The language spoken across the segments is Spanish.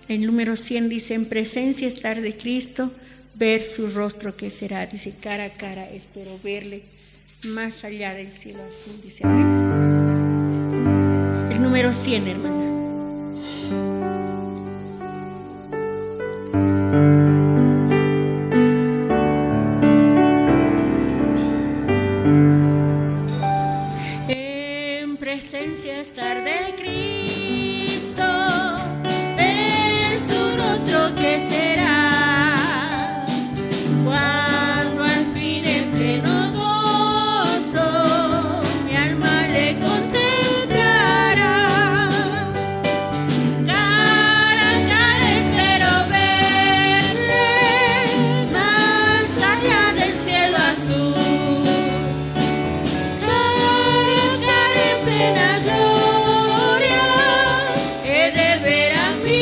El número 100 dice, en presencia estar de Cristo, ver su rostro que será. Dice, cara a cara espero verle, más allá del cielo azul. Dice, amén. El número 100, hermana. En presencia estar de Cristo, que será cuando al fin en pleno gozo mi alma le contemplará. Cara a cara espero verle, más allá del cielo azul. Cara a cara en plena gloria he de ver a mi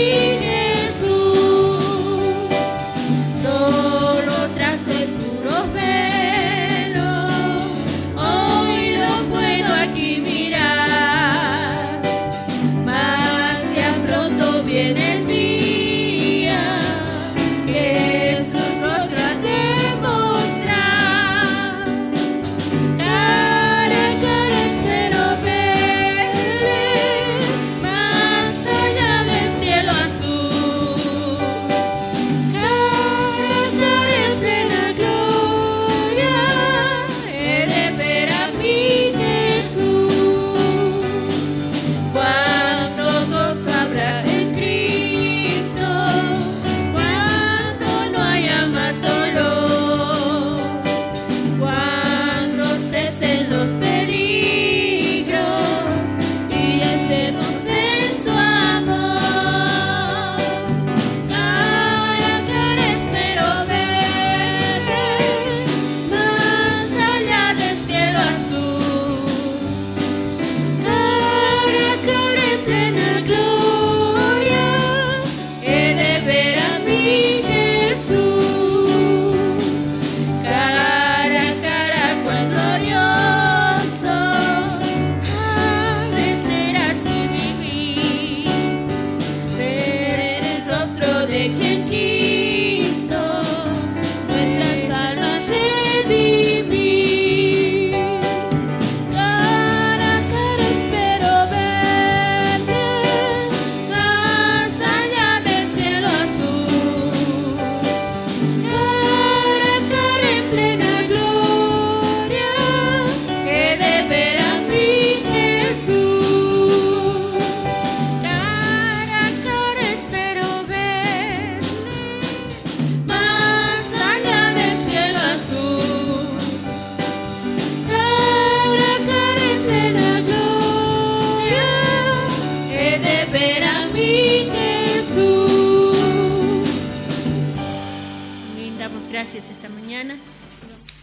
gracias esta mañana.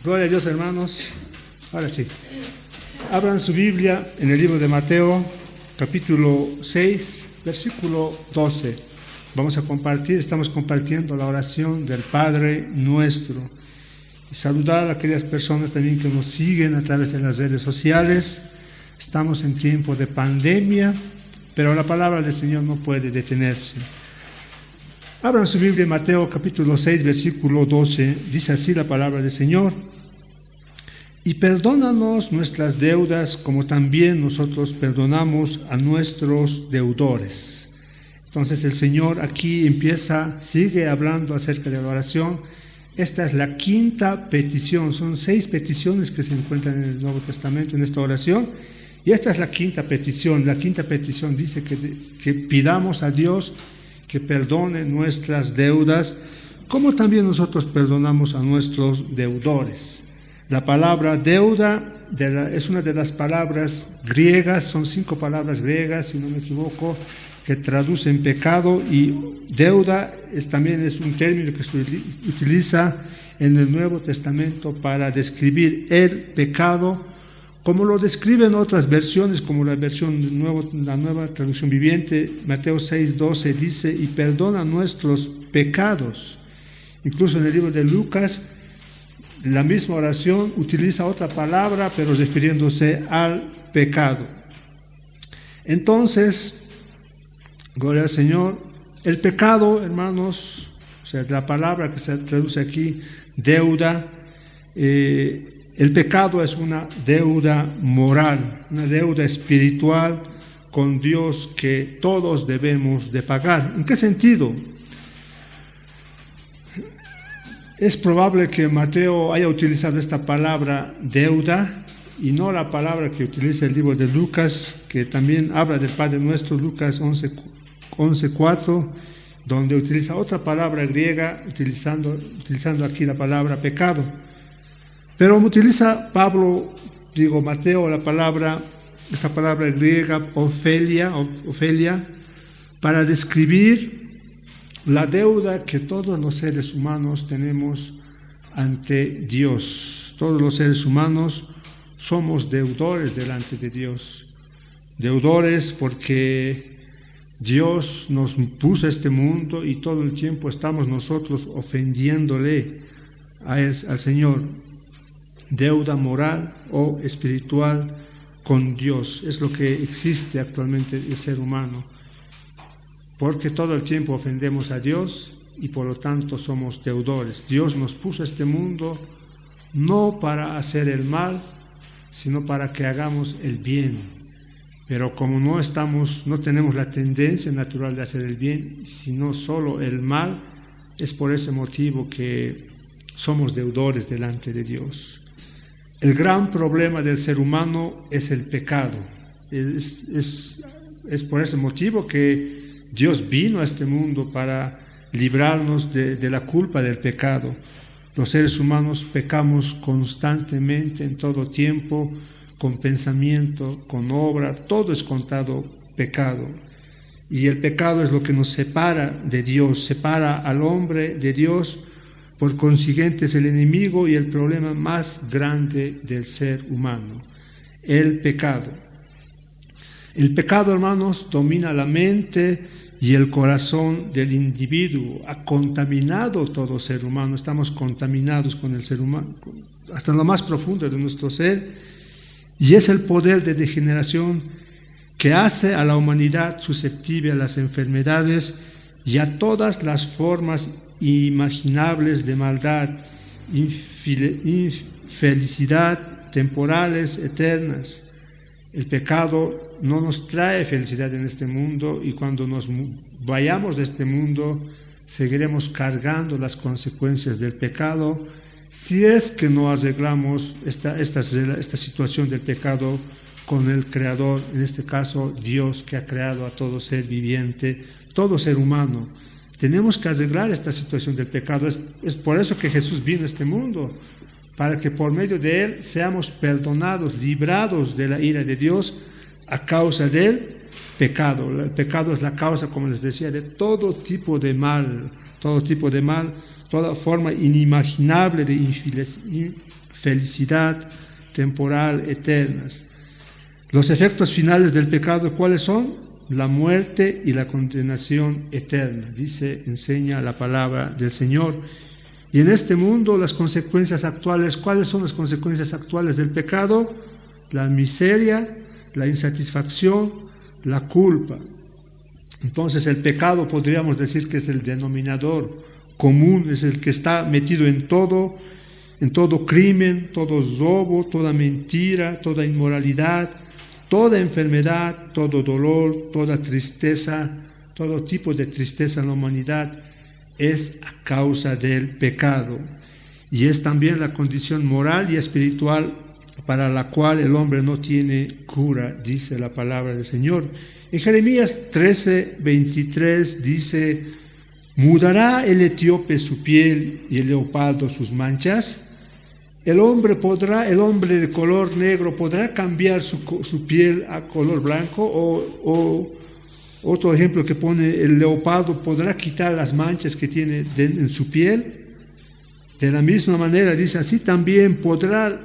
Gloria a Dios, hermanos. Ahora sí. Abran su Biblia en el libro de Mateo, capítulo 6, versículo 12. Estamos compartiendo la oración del Padre Nuestro. Y saludar a aquellas personas también que nos siguen a través de las redes sociales. Estamos en tiempo de pandemia, pero la palabra del Señor no puede detenerse. Abran su Biblia en Mateo capítulo 6, versículo 12. Dice así la palabra del Señor. Y perdónanos nuestras deudas como también nosotros perdonamos a nuestros deudores. Entonces el Señor aquí sigue hablando acerca de la oración. Esta es la quinta petición. Son 6 peticiones que se encuentran en el Nuevo Testamento en esta oración. Y esta es la quinta petición. La quinta petición dice que pidamos a Dios que perdone nuestras deudas, como también nosotros perdonamos a nuestros deudores. La palabra deuda es una de las palabras griegas, son 5 palabras griegas, si no me equivoco, que traducen pecado, y deuda también es un término que se utiliza en el Nuevo Testamento para describir el pecado Como lo describen otras versiones, como la nueva traducción viviente, Mateo 6:12 dice, y perdona nuestros pecados. Incluso en el libro de Lucas, la misma oración utiliza otra palabra, pero refiriéndose al pecado. Entonces, gloria al Señor, el pecado, hermanos, o sea, la palabra que se traduce aquí, deuda, el pecado es una deuda moral, una deuda espiritual con Dios que todos debemos de pagar. ¿En qué sentido? Es probable que Mateo haya utilizado esta palabra deuda y no la palabra que utiliza el libro de Lucas, que también habla del Padre Nuestro, Lucas 11:4, donde utiliza otra palabra griega, utilizando aquí la palabra pecado. Pero utiliza Mateo, esta palabra griega, Ofelia, para describir la deuda que todos los seres humanos tenemos ante Dios. Todos los seres humanos somos deudores delante de Dios. Deudores porque Dios nos puso a este mundo y todo el tiempo estamos nosotros ofendiéndole al Señor. Deuda moral o espiritual con Dios es lo que existe actualmente el ser humano, porque todo el tiempo ofendemos a Dios y por lo tanto somos deudores. Dios nos puso a este mundo no para hacer el mal, sino para que hagamos el bien. Pero como no tenemos la tendencia natural de hacer el bien, sino solo el mal, es por ese motivo que somos deudores delante de Dios. El gran problema del ser humano es el pecado. Es por ese motivo que Dios vino a este mundo para librarnos de la culpa del pecado. Los seres humanos pecamos constantemente, en todo tiempo, con pensamiento, con obra, todo es contado pecado. Y el pecado es lo que nos separa de Dios, separa al hombre de Dios. Por consiguiente es el enemigo y el problema más grande del ser humano, el pecado. El pecado, hermanos, domina la mente y el corazón del individuo, ha contaminado todo ser humano, estamos contaminados con el ser humano, hasta lo más profundo de nuestro ser, y es el poder de degeneración que hace a la humanidad susceptible a las enfermedades y a todas las formas imaginables de maldad, infelicidad, temporales, eternas. El pecado no nos trae felicidad en este mundo y cuando nos vayamos de este mundo seguiremos cargando las consecuencias del pecado si es que no arreglamos esta situación del pecado con el Creador, en este caso Dios que ha creado a todo ser viviente, todo ser humano. Tenemos que arreglar esta situación del pecado. Es por eso que Jesús vino a este mundo, para que por medio de Él seamos perdonados, librados de la ira de Dios a causa del pecado. El pecado es la causa, como les decía, de todo tipo de mal, toda forma inimaginable de infelicidad temporal, eternas. Los efectos finales del pecado, ¿cuáles son? La muerte y la condenación eterna, enseña la palabra del Señor. Y en este mundo las consecuencias actuales, ¿cuáles son las consecuencias actuales del pecado? La miseria, la insatisfacción, la culpa. Entonces el pecado podríamos decir que es el denominador común, es el que está metido en todo crimen, todo robo, toda mentira, toda inmoralidad, toda enfermedad, todo dolor, toda tristeza, todo tipo de tristeza en la humanidad es a causa del pecado. Y es también la condición moral y espiritual para la cual el hombre no tiene cura, dice la palabra del Señor. En Jeremías 13:23 dice: ¿mudará el etíope su piel y el leopardo sus manchas? El hombre de color negro podrá cambiar su piel a color blanco, o otro ejemplo que pone, el leopardo podrá quitar las manchas que tiene en su piel. De la misma manera dice, así también podrá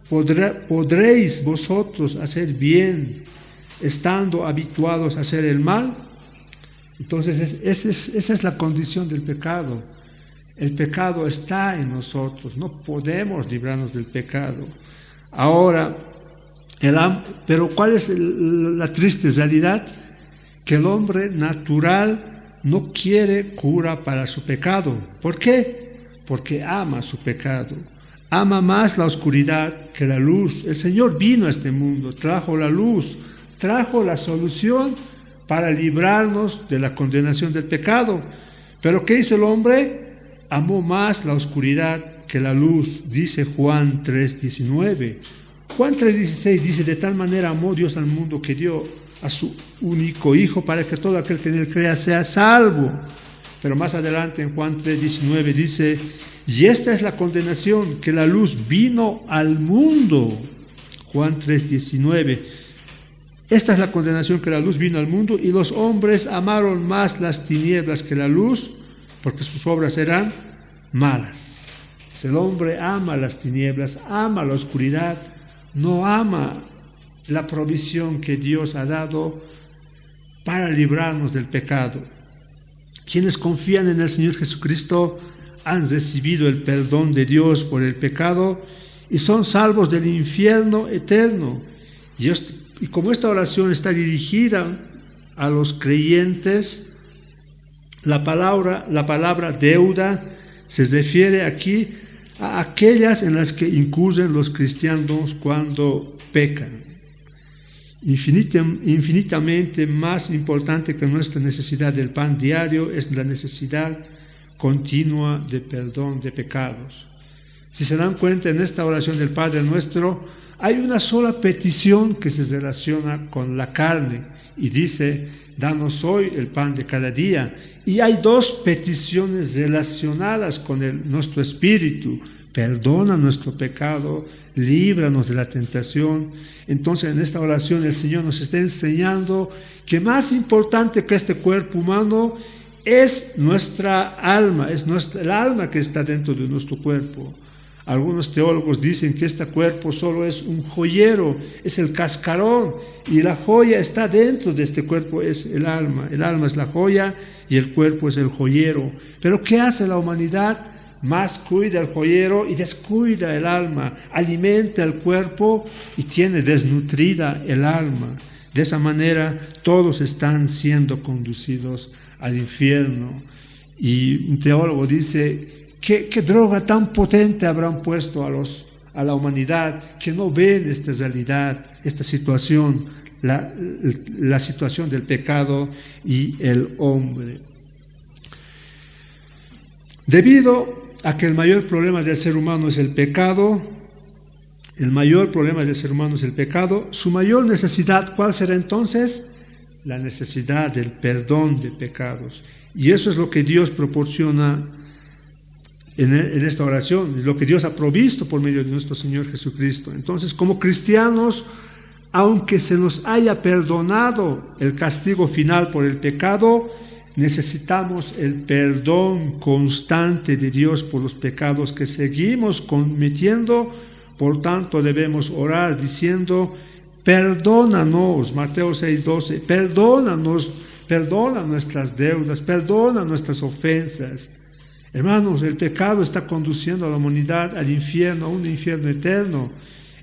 ¿Podréis vosotros hacer bien estando habituados a hacer el mal? Entonces esa es la condición del pecado. El pecado está en nosotros, no podemos librarnos del pecado. Ahora, pero ¿cuál es la triste realidad? Que el hombre natural no quiere cura para su pecado. ¿Por qué? Porque ama su pecado. Ama más la oscuridad que la luz. El Señor vino a este mundo, trajo la luz, trajo la solución para librarnos de la condenación del pecado. Pero ¿qué hizo el hombre? Amó más la oscuridad que la luz, dice Juan 3:19. Juan 3:16 dice: de tal manera amó Dios al mundo que dio a su único Hijo para que todo aquel que en él crea sea salvo. Pero más adelante en Juan 3:19 dice: y esta es la condenación, que la luz vino al mundo. Juan 3:19. Esta es la condenación, que la luz vino al mundo, y los hombres amaron más las tinieblas que la luz, porque sus obras eran malas. Pues el hombre ama las tinieblas, ama la oscuridad, no ama la provisión que Dios ha dado para librarnos del pecado. Quienes confían en el Señor Jesucristo han recibido el perdón de Dios por el pecado y son salvos del infierno eterno. Y como esta oración está dirigida a los creyentes, la palabra deuda se refiere aquí a aquellas en las que incurren los cristianos cuando pecan. Infinitamente más importante que nuestra necesidad del pan diario es la necesidad continua de perdón de pecados. Si se dan cuenta, en esta oración del Padre Nuestro hay una sola petición que se relaciona con la carne y dice: danos hoy el pan de cada día. Y hay dos peticiones relacionadas con nuestro espíritu: perdona nuestro pecado, líbranos de la tentación. Entonces, en esta oración el Señor nos está enseñando que más importante que este cuerpo humano es nuestra alma, es el alma que está dentro de nuestro cuerpo. Algunos teólogos dicen que este cuerpo solo es un joyero, es el cascarón, y la joya está dentro de este cuerpo, es el alma. El alma es la joya y el cuerpo es el joyero. Pero ¿qué hace la humanidad? Más cuida el joyero y descuida el alma, alimenta el cuerpo y tiene desnutrida el alma. De esa manera todos están siendo conducidos al infierno. Y un teólogo dice: ¿qué droga tan potente habrán puesto a la humanidad que no ven esta realidad, esta situación, la situación del pecado y el hombre? Debido a que el mayor problema del ser humano es el pecado, su mayor necesidad, ¿cuál será entonces? La necesidad del perdón de pecados. Y eso es lo que Dios proporciona en esta oración, lo que Dios ha provisto por medio de nuestro Señor Jesucristo. Entonces, como cristianos, aunque se nos haya perdonado el castigo final por el pecado, necesitamos el perdón constante de Dios por los pecados que seguimos cometiendo. Por tanto, debemos orar diciendo: perdónanos, Mateo 6:12, perdónanos, perdona nuestras deudas, perdona nuestras ofensas. Hermanos, el pecado está conduciendo a la humanidad al infierno, a un infierno eterno.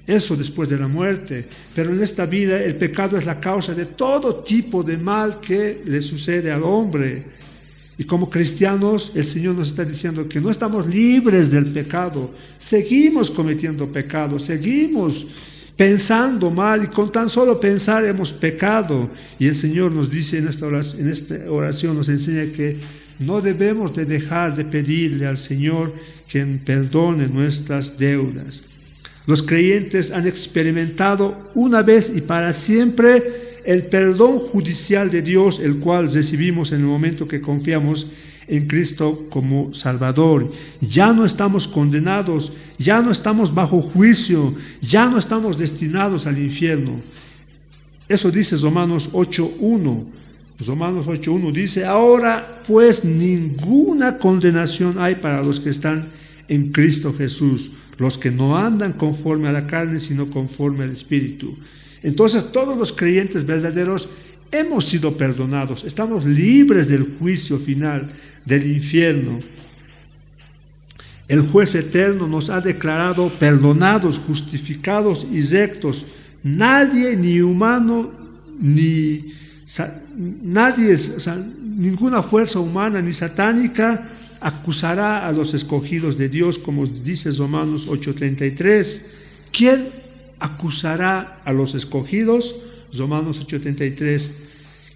Eso después de la muerte. Pero en esta vida el pecado es la causa de todo tipo de mal que le sucede al hombre. Y como cristianos, el Señor nos está diciendo que no estamos libres del pecado. Seguimos cometiendo pecado, seguimos pensando mal, y con tan solo pensar hemos pecado. Y el Señor nos dice en esta oración nos enseña que no debemos de dejar de pedirle al Señor que perdone nuestras deudas. Los creyentes han experimentado una vez y para siempre el perdón judicial de Dios, el cual recibimos en el momento que confiamos en Cristo como Salvador. Ya no estamos condenados, ya no estamos bajo juicio, ya no estamos destinados al infierno. Eso dice Romanos 8:1. Romanos 8:1 dice: ahora pues ninguna condenación hay para los que están en Cristo Jesús, los que no andan conforme a la carne, sino conforme al Espíritu. Entonces todos los creyentes verdaderos hemos sido perdonados, estamos libres del juicio final, del infierno. El juez eterno nos ha declarado perdonados, justificados y rectos. Nadie, ni humano, ninguna fuerza humana ni satánica acusará a los escogidos de Dios, como dice Romanos 8:33. ¿Quién acusará a los escogidos? Romanos 8:33.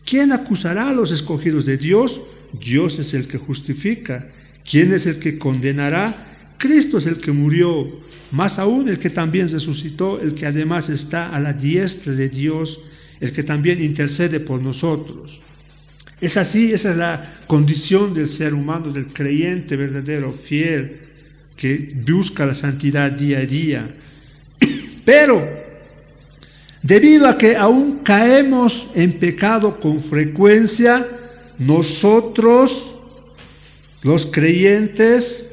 ¿Quién acusará a los escogidos de Dios? Dios es el que justifica. ¿Quién es el que condenará? Cristo es el que murió, más aún el que también resucitó, el que además está a la diestra de Dios, el que también intercede por nosotros. Es así, esa es la condición del ser humano, del creyente verdadero, fiel, que busca la santidad día a día. Pero, debido a que aún caemos en pecado con frecuencia, nosotros, los creyentes,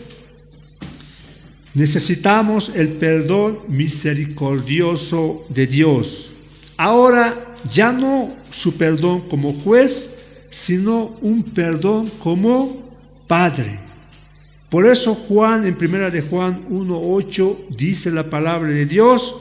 necesitamos el perdón misericordioso de Dios. Ahora, ya no su perdón como juez, sino un perdón como Padre. Por eso Juan, en 1 de Juan 1:8, dice la palabra de Dios: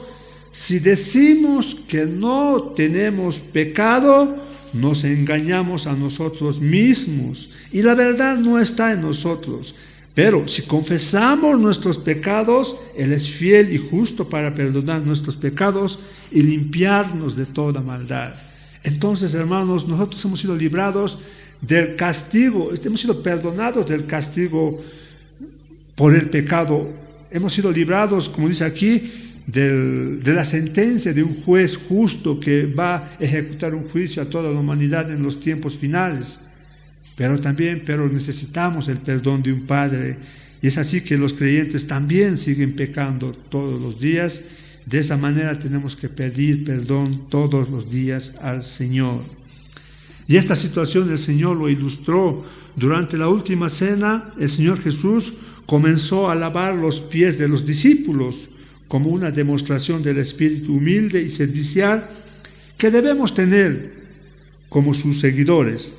si decimos que no tenemos pecado, nos engañamos a nosotros mismos y la verdad no está en nosotros. Pero si confesamos nuestros pecados, Él es fiel y justo para perdonar nuestros pecados y limpiarnos de toda maldad. Entonces, hermanos, nosotros hemos sido librados del castigo, hemos sido perdonados del castigo por el pecado. Hemos sido librados, como dice aquí, de la sentencia de un juez justo que va a ejecutar un juicio a toda la humanidad en los tiempos finales. Pero necesitamos el perdón de un Padre. Y es así que los creyentes también siguen pecando todos los días. De esa manera tenemos que pedir perdón todos los días al Señor. Y esta situación el Señor lo ilustró. Durante la última cena, el Señor Jesús comenzó a lavar los pies de los discípulos como una demostración del espíritu humilde y servicial que debemos tener como sus seguidores.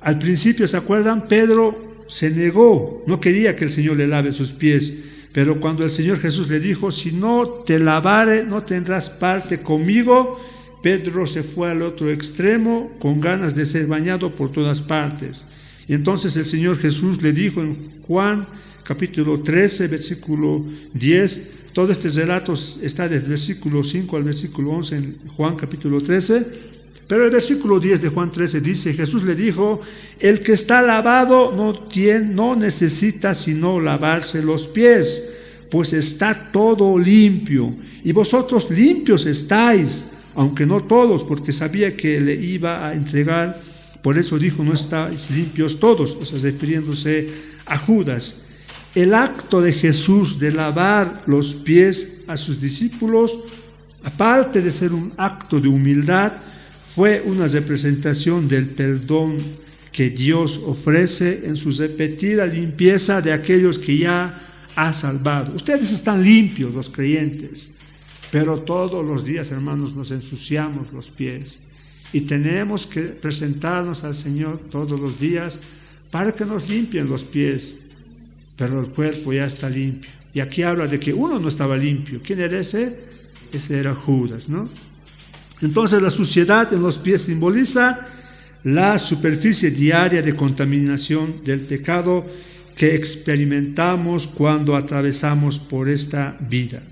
Al principio, ¿se acuerdan? Pedro se negó, no quería que el Señor le lave sus pies, pero cuando el Señor Jesús le dijo: si no te lavare, no tendrás parte conmigo, Pedro se fue al otro extremo con ganas de ser bañado por todas partes. Y entonces el Señor Jesús le dijo en Juan capítulo 13, versículo 10, todo este relato está desde el versículo 5 al versículo 11 en Juan capítulo 13, pero el versículo 10 de Juan 13 dice: Jesús le dijo: el que está lavado no necesita sino lavarse los pies, pues está todo limpio, y vosotros limpios estáis, aunque no todos, porque sabía que le iba a entregar, por eso dijo: no estáis limpios todos, o sea, refiriéndose a Judas. El acto de Jesús de lavar los pies a sus discípulos, aparte de ser un acto de humildad, fue una representación del perdón que Dios ofrece en su repetida limpieza de aquellos que ya ha salvado. Ustedes están limpios, los creyentes, pero todos los días, hermanos, nos ensuciamos los pies y tenemos que presentarnos al Señor todos los días para que nos limpien los pies, pero el cuerpo ya está limpio. Y aquí habla de que uno no estaba limpio. ¿Quién era ese? Ese era Judas, ¿no? Entonces la suciedad en los pies simboliza la superficie diaria de contaminación del pecado que experimentamos cuando atravesamos por esta vida.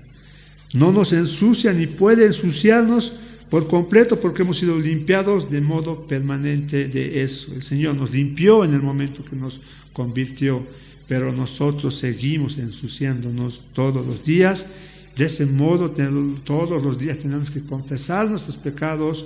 No nos ensucia ni puede ensuciarnos por completo porque hemos sido limpiados de modo permanente de eso. El Señor nos limpió en el momento que nos convirtió, pero nosotros seguimos ensuciándonos todos los días. De ese modo, todos los días tenemos que confesar nuestros pecados,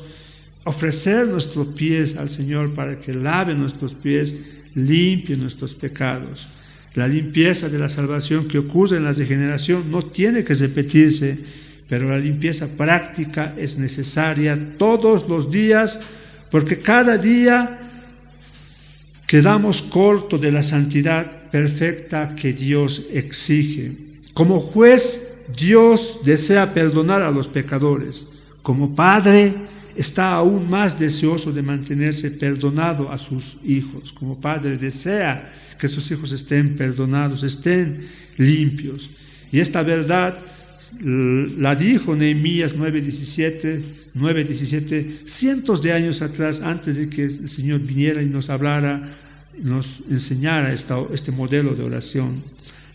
ofrecer nuestros pies al Señor para que lave nuestros pies, limpie nuestros pecados. La limpieza de la salvación que ocurre en la regeneración no tiene que repetirse, pero la limpieza práctica es necesaria todos los días, porque cada día quedamos cortos de la santidad perfecta que Dios exige. Como juez Dios desea perdonar a los pecadores. Como Padre, está aún más deseoso de mantenerse perdonado a sus hijos. Como Padre, desea que sus hijos estén perdonados, estén limpios. Y esta verdad la dijo Nehemías 9:17, cientos de años atrás, antes de que el Señor viniera y nos hablara, nos enseñara este modelo de oración.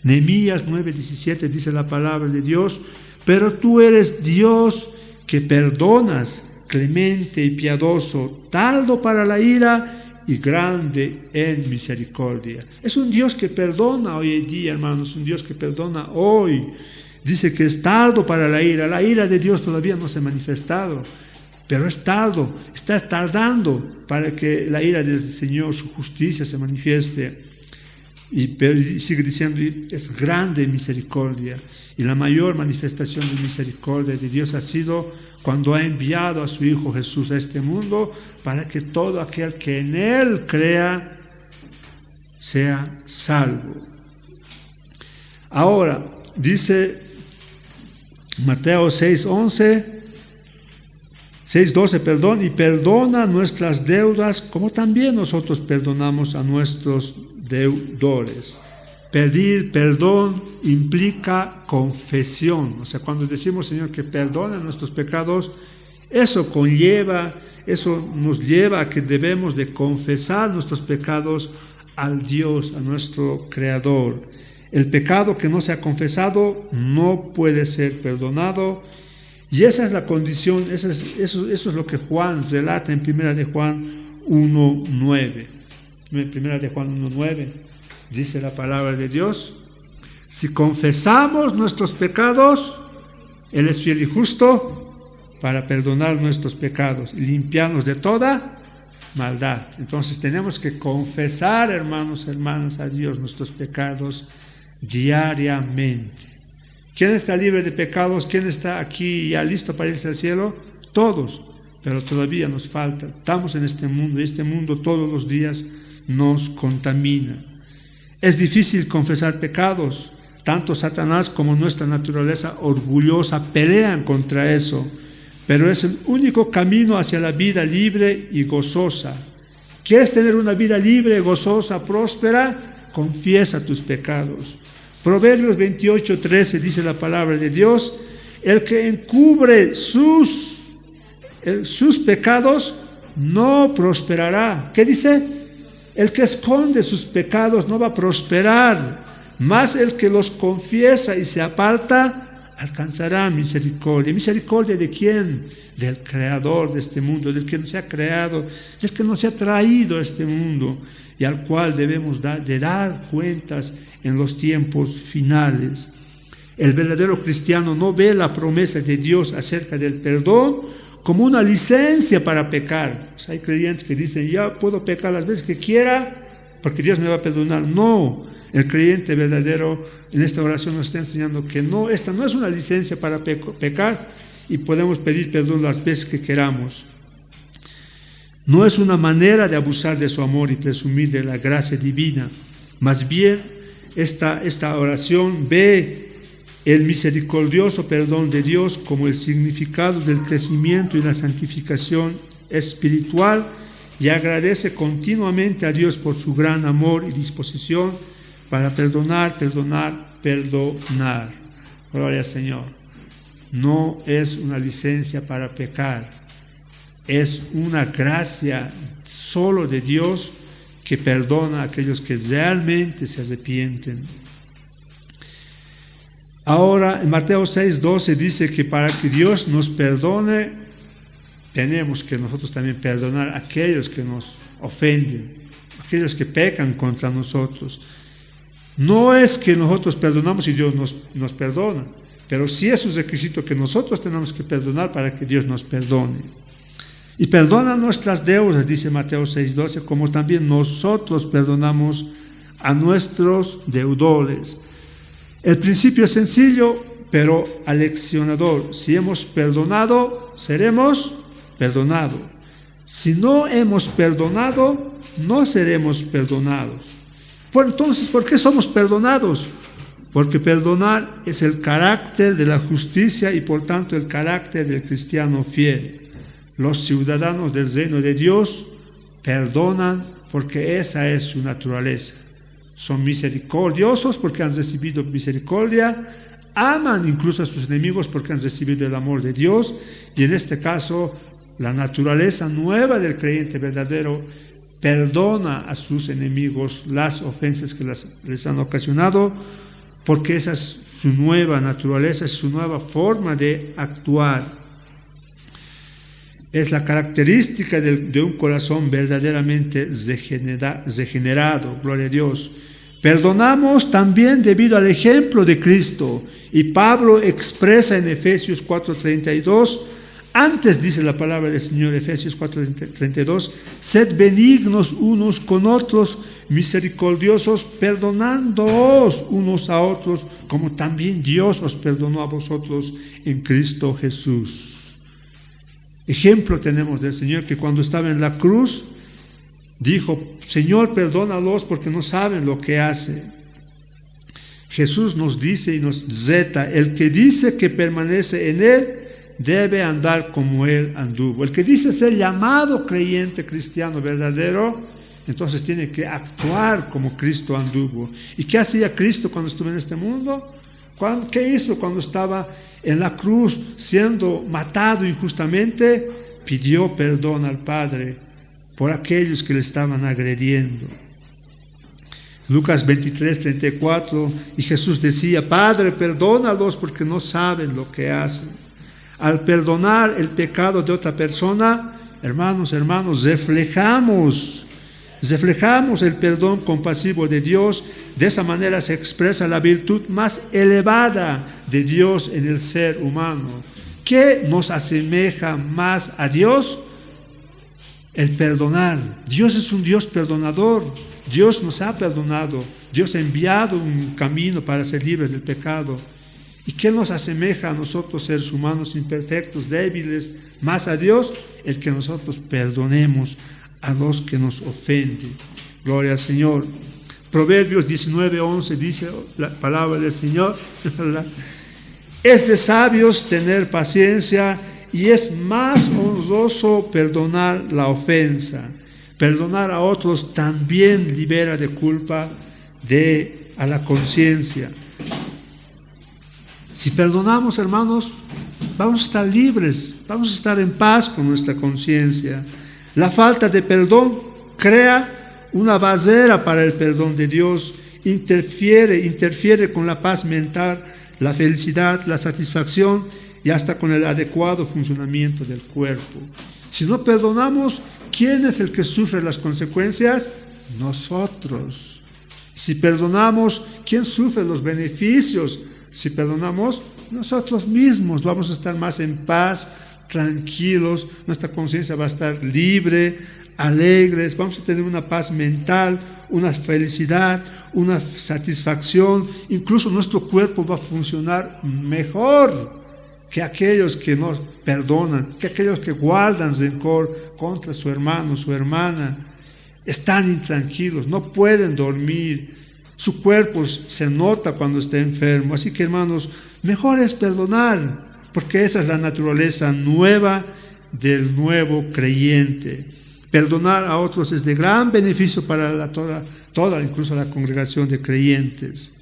Nehemías 9:17 dice la palabra de Dios: pero tú eres Dios que perdonas, clemente y piadoso, tardo para la ira y grande en misericordia. Es un Dios que perdona hoy en día, hermanos, un Dios que perdona hoy. Dice que es tardo para la ira de Dios todavía no se ha manifestado, pero es tardo, está tardando para que la ira del Señor, su justicia se manifieste. Y sigue diciendo, es grande misericordia. Y la mayor manifestación de misericordia de Dios ha sido cuando ha enviado a su Hijo Jesús a este mundo para que todo aquel que en Él crea sea salvo. Ahora, dice Mateo 6:12, y perdona nuestras deudas como también nosotros perdonamos a nuestros deudores. Pedir perdón implica confesión. O sea, cuando decimos, Señor, que perdona nuestros pecados, eso nos lleva a que debemos de confesar nuestros pecados al Dios, a nuestro Creador. El pecado que no se ha confesado no puede ser perdonado. Y esa es la condición, eso es lo que Juan relata en 1 de Juan 1:9. 1 de Juan 1:9 dice la palabra de Dios: si confesamos nuestros pecados, Él es fiel y justo para perdonar nuestros pecados y limpiarnos de toda maldad. Entonces tenemos que confesar, hermanos, hermanas, a Dios nuestros pecados diariamente. ¿Quién está libre de pecados? ¿Quién está aquí ya listo para irse al cielo? Todos, pero todavía nos falta. Estamos en este mundo y este mundo todos los días nos contamina. Es difícil confesar pecados. Tanto Satanás como nuestra naturaleza orgullosa pelean contra eso, pero es el único camino hacia la vida libre y gozosa. ¿Quieres tener una vida libre, gozosa, próspera? Confiesa tus pecados. Proverbios 28:13 dice la palabra de Dios: el que encubre sus pecados no prosperará. ¿Qué dice? El que esconde sus pecados no va a prosperar, mas el que los confiesa y se aparta alcanzará misericordia. ¿Misericordia de quién? Del Creador de este mundo, del que nos ha creado, del que nos ha traído a este mundo y al cual debemos dar cuentas en los tiempos finales. El verdadero cristiano no ve la promesa de Dios acerca del perdón como una licencia para pecar. Pues hay creyentes que dicen, ya puedo pecar las veces que quiera porque Dios me va a perdonar. No, el creyente verdadero en esta oración nos está enseñando que no, esta no es una licencia para pecar y podemos pedir perdón las veces que queramos. No es una manera de abusar de su amor y presumir de la gracia divina. Más bien, esta oración ve el misericordioso perdón de Dios como el significado del crecimiento y la santificación espiritual y agradece continuamente a Dios por su gran amor y disposición para perdonar. Gloria al Señor. No es una licencia para pecar, es una gracia solo de Dios que perdona a aquellos que realmente se arrepienten. Ahora, en Mateo 6:12 dice que para que Dios nos perdone, tenemos que nosotros también perdonar a aquellos que nos ofenden, aquellos que pecan contra nosotros. No es que nosotros perdonamos y Dios nos perdona, pero sí es un requisito que nosotros tenemos que perdonar para que Dios nos perdone. Y perdona nuestras deudas, dice Mateo 6:12, como también nosotros perdonamos a nuestros deudores. El principio es sencillo, pero aleccionador. Si hemos perdonado, seremos perdonados. Si no hemos perdonado, no seremos perdonados. Bueno, entonces, ¿por qué somos perdonados? porque perdonar es el carácter de la justicia y por tanto el carácter del cristiano fiel. Los ciudadanos del reino de Dios perdonan porque esa es su naturaleza. Son misericordiosos porque han recibido misericordia, aman incluso a sus enemigos porque han recibido el amor de Dios, y en este caso la naturaleza nueva del creyente verdadero perdona a sus enemigos las ofensas que les han ocasionado, porque esa es su nueva naturaleza, es su nueva forma de actuar. Es la característica de un corazón verdaderamente regenerado, gloria a Dios. Perdonamos también debido al ejemplo de Cristo, y Pablo expresa en Efesios 4:32, antes dice la palabra del Señor, Efesios 4:32, sed benignos unos con otros, misericordiosos, perdonándoos unos a otros, como también Dios os perdonó a vosotros en Cristo Jesús. Ejemplo tenemos del Señor, que cuando estaba en la cruz dijo: Señor, perdónalos porque no saben lo que hacen. Jesús nos dice y nos reta: el que dice que permanece en Él debe andar como Él anduvo. El que dice ser llamado creyente cristiano verdadero, entonces tiene que actuar como Cristo anduvo. ¿Y qué hacía Cristo cuando estuvo en este mundo? ¿Qué hizo cuando estaba en la cruz siendo matado injustamente? Pidió perdón al Padre por aquellos que le estaban agrediendo. Lucas 23:34, y Jesús decía: Padre, perdónalos porque no saben lo que hacen. Al perdonar el pecado de otra persona, hermanos, reflejamos el perdón compasivo de Dios. De esa manera se expresa la virtud más elevada de Dios en el ser humano. ¿Qué nos asemeja más a Dios? El perdonar. Dios es un Dios perdonador. Dios nos ha perdonado. Dios ha enviado un camino para ser libres del pecado. ¿Y qué nos asemeja a nosotros, seres humanos imperfectos, débiles, más a Dios? El que nosotros perdonemos a los que nos ofenden. Gloria al Señor. Proverbios 19:11 dice la palabra del Señor: es de sabios tener paciencia y es más honroso perdonar la ofensa. Perdonar a otros también libera de culpa a la conciencia. Si perdonamos, hermanos, vamos a estar libres, vamos a estar en paz con nuestra conciencia. La falta de perdón crea una barrera para el perdón de Dios, interfiere con la paz mental, la felicidad, la satisfacción y hasta con el adecuado funcionamiento del cuerpo. Si no perdonamos, ¿quién es el que sufre las consecuencias? Nosotros. Si perdonamos, ¿quién sufre los beneficios? Si perdonamos, nosotros mismos vamos a estar más en paz, tranquilos, nuestra conciencia va a estar libre, alegres, vamos a tener una paz mental, una felicidad, una satisfacción, incluso nuestro cuerpo va a funcionar mejor que aquellos que no perdonan, que aquellos que guardan rencor contra su hermano, su hermana. Están intranquilos, no pueden dormir, su cuerpo se nota cuando está enfermo. Así que, hermanos, mejor es perdonar, porque esa es la naturaleza nueva del nuevo creyente. Perdonar a otros es de gran beneficio para toda, incluso la congregación de creyentes.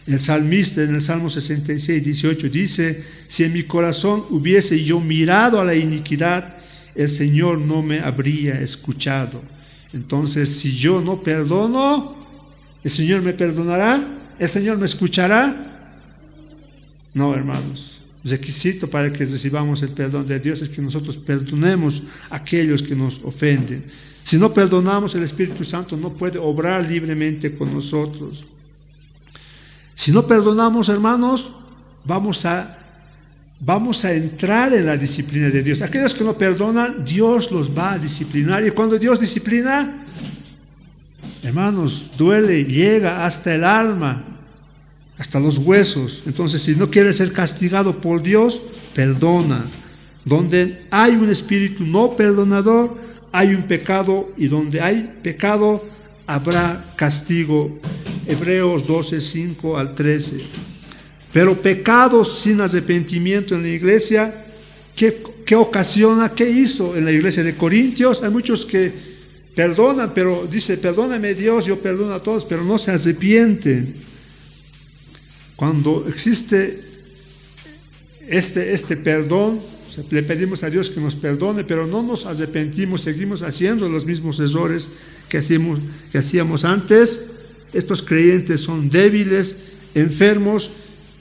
El salmista en el Salmo 66:18 dice: si en mi corazón hubiese yo mirado a la iniquidad, el Señor no me habría escuchado. Entonces, si yo no perdono, ¿el Señor me perdonará? ¿El Señor me escuchará? No, hermanos. Requisito para que recibamos el perdón de Dios es que nosotros perdonemos a aquellos que nos ofenden. Si no perdonamos, el Espíritu Santo no puede obrar libremente con nosotros. Si no perdonamos, hermanos, vamos a entrar en la disciplina de Dios. Aquellos que no perdonan, Dios los va a disciplinar. Y cuando Dios disciplina, hermanos, duele, llega hasta el alma, hasta los huesos. Entonces, si no quieres ser castigado por Dios, perdona. Donde hay un espíritu no perdonador, hay un pecado, y donde hay pecado, habrá castigo Hebreos 12, 5 al 13. Pero pecados sin arrepentimiento en la iglesia, ¿qué ocasiona? ¿Qué hizo en la iglesia de Corintios? Hay muchos que perdonan, pero dice, perdóname Dios, yo perdono a todos, pero no se arrepienten. Cuando existe este perdón, o sea, le pedimos a Dios que nos perdone, pero no nos arrepentimos, seguimos haciendo los mismos errores que hacíamos antes. Estos creyentes son débiles, enfermos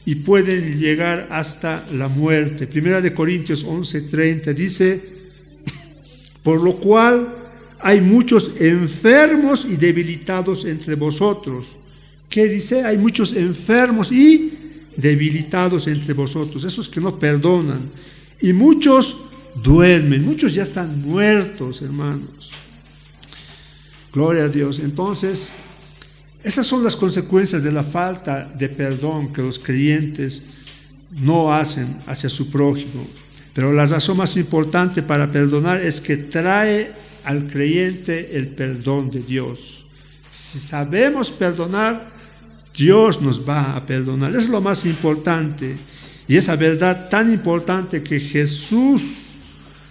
y pueden llegar hasta la muerte. Primera de Corintios 11:30 dice, por lo cual hay muchos enfermos y debilitados entre vosotros. ¿Qué dice? Hay muchos enfermos y debilitados entre vosotros, esos que no perdonan. Y muchos duermen, muchos ya están muertos, hermanos. Gloria a Dios. Entonces, esas son las consecuencias de la falta de perdón que los creyentes no hacen hacia su prójimo. Pero la razón más importante para perdonar es que trae al creyente el perdón de Dios. Si sabemos perdonar, Dios nos va a perdonar. Eso es lo más importante. Y esa verdad tan importante que Jesús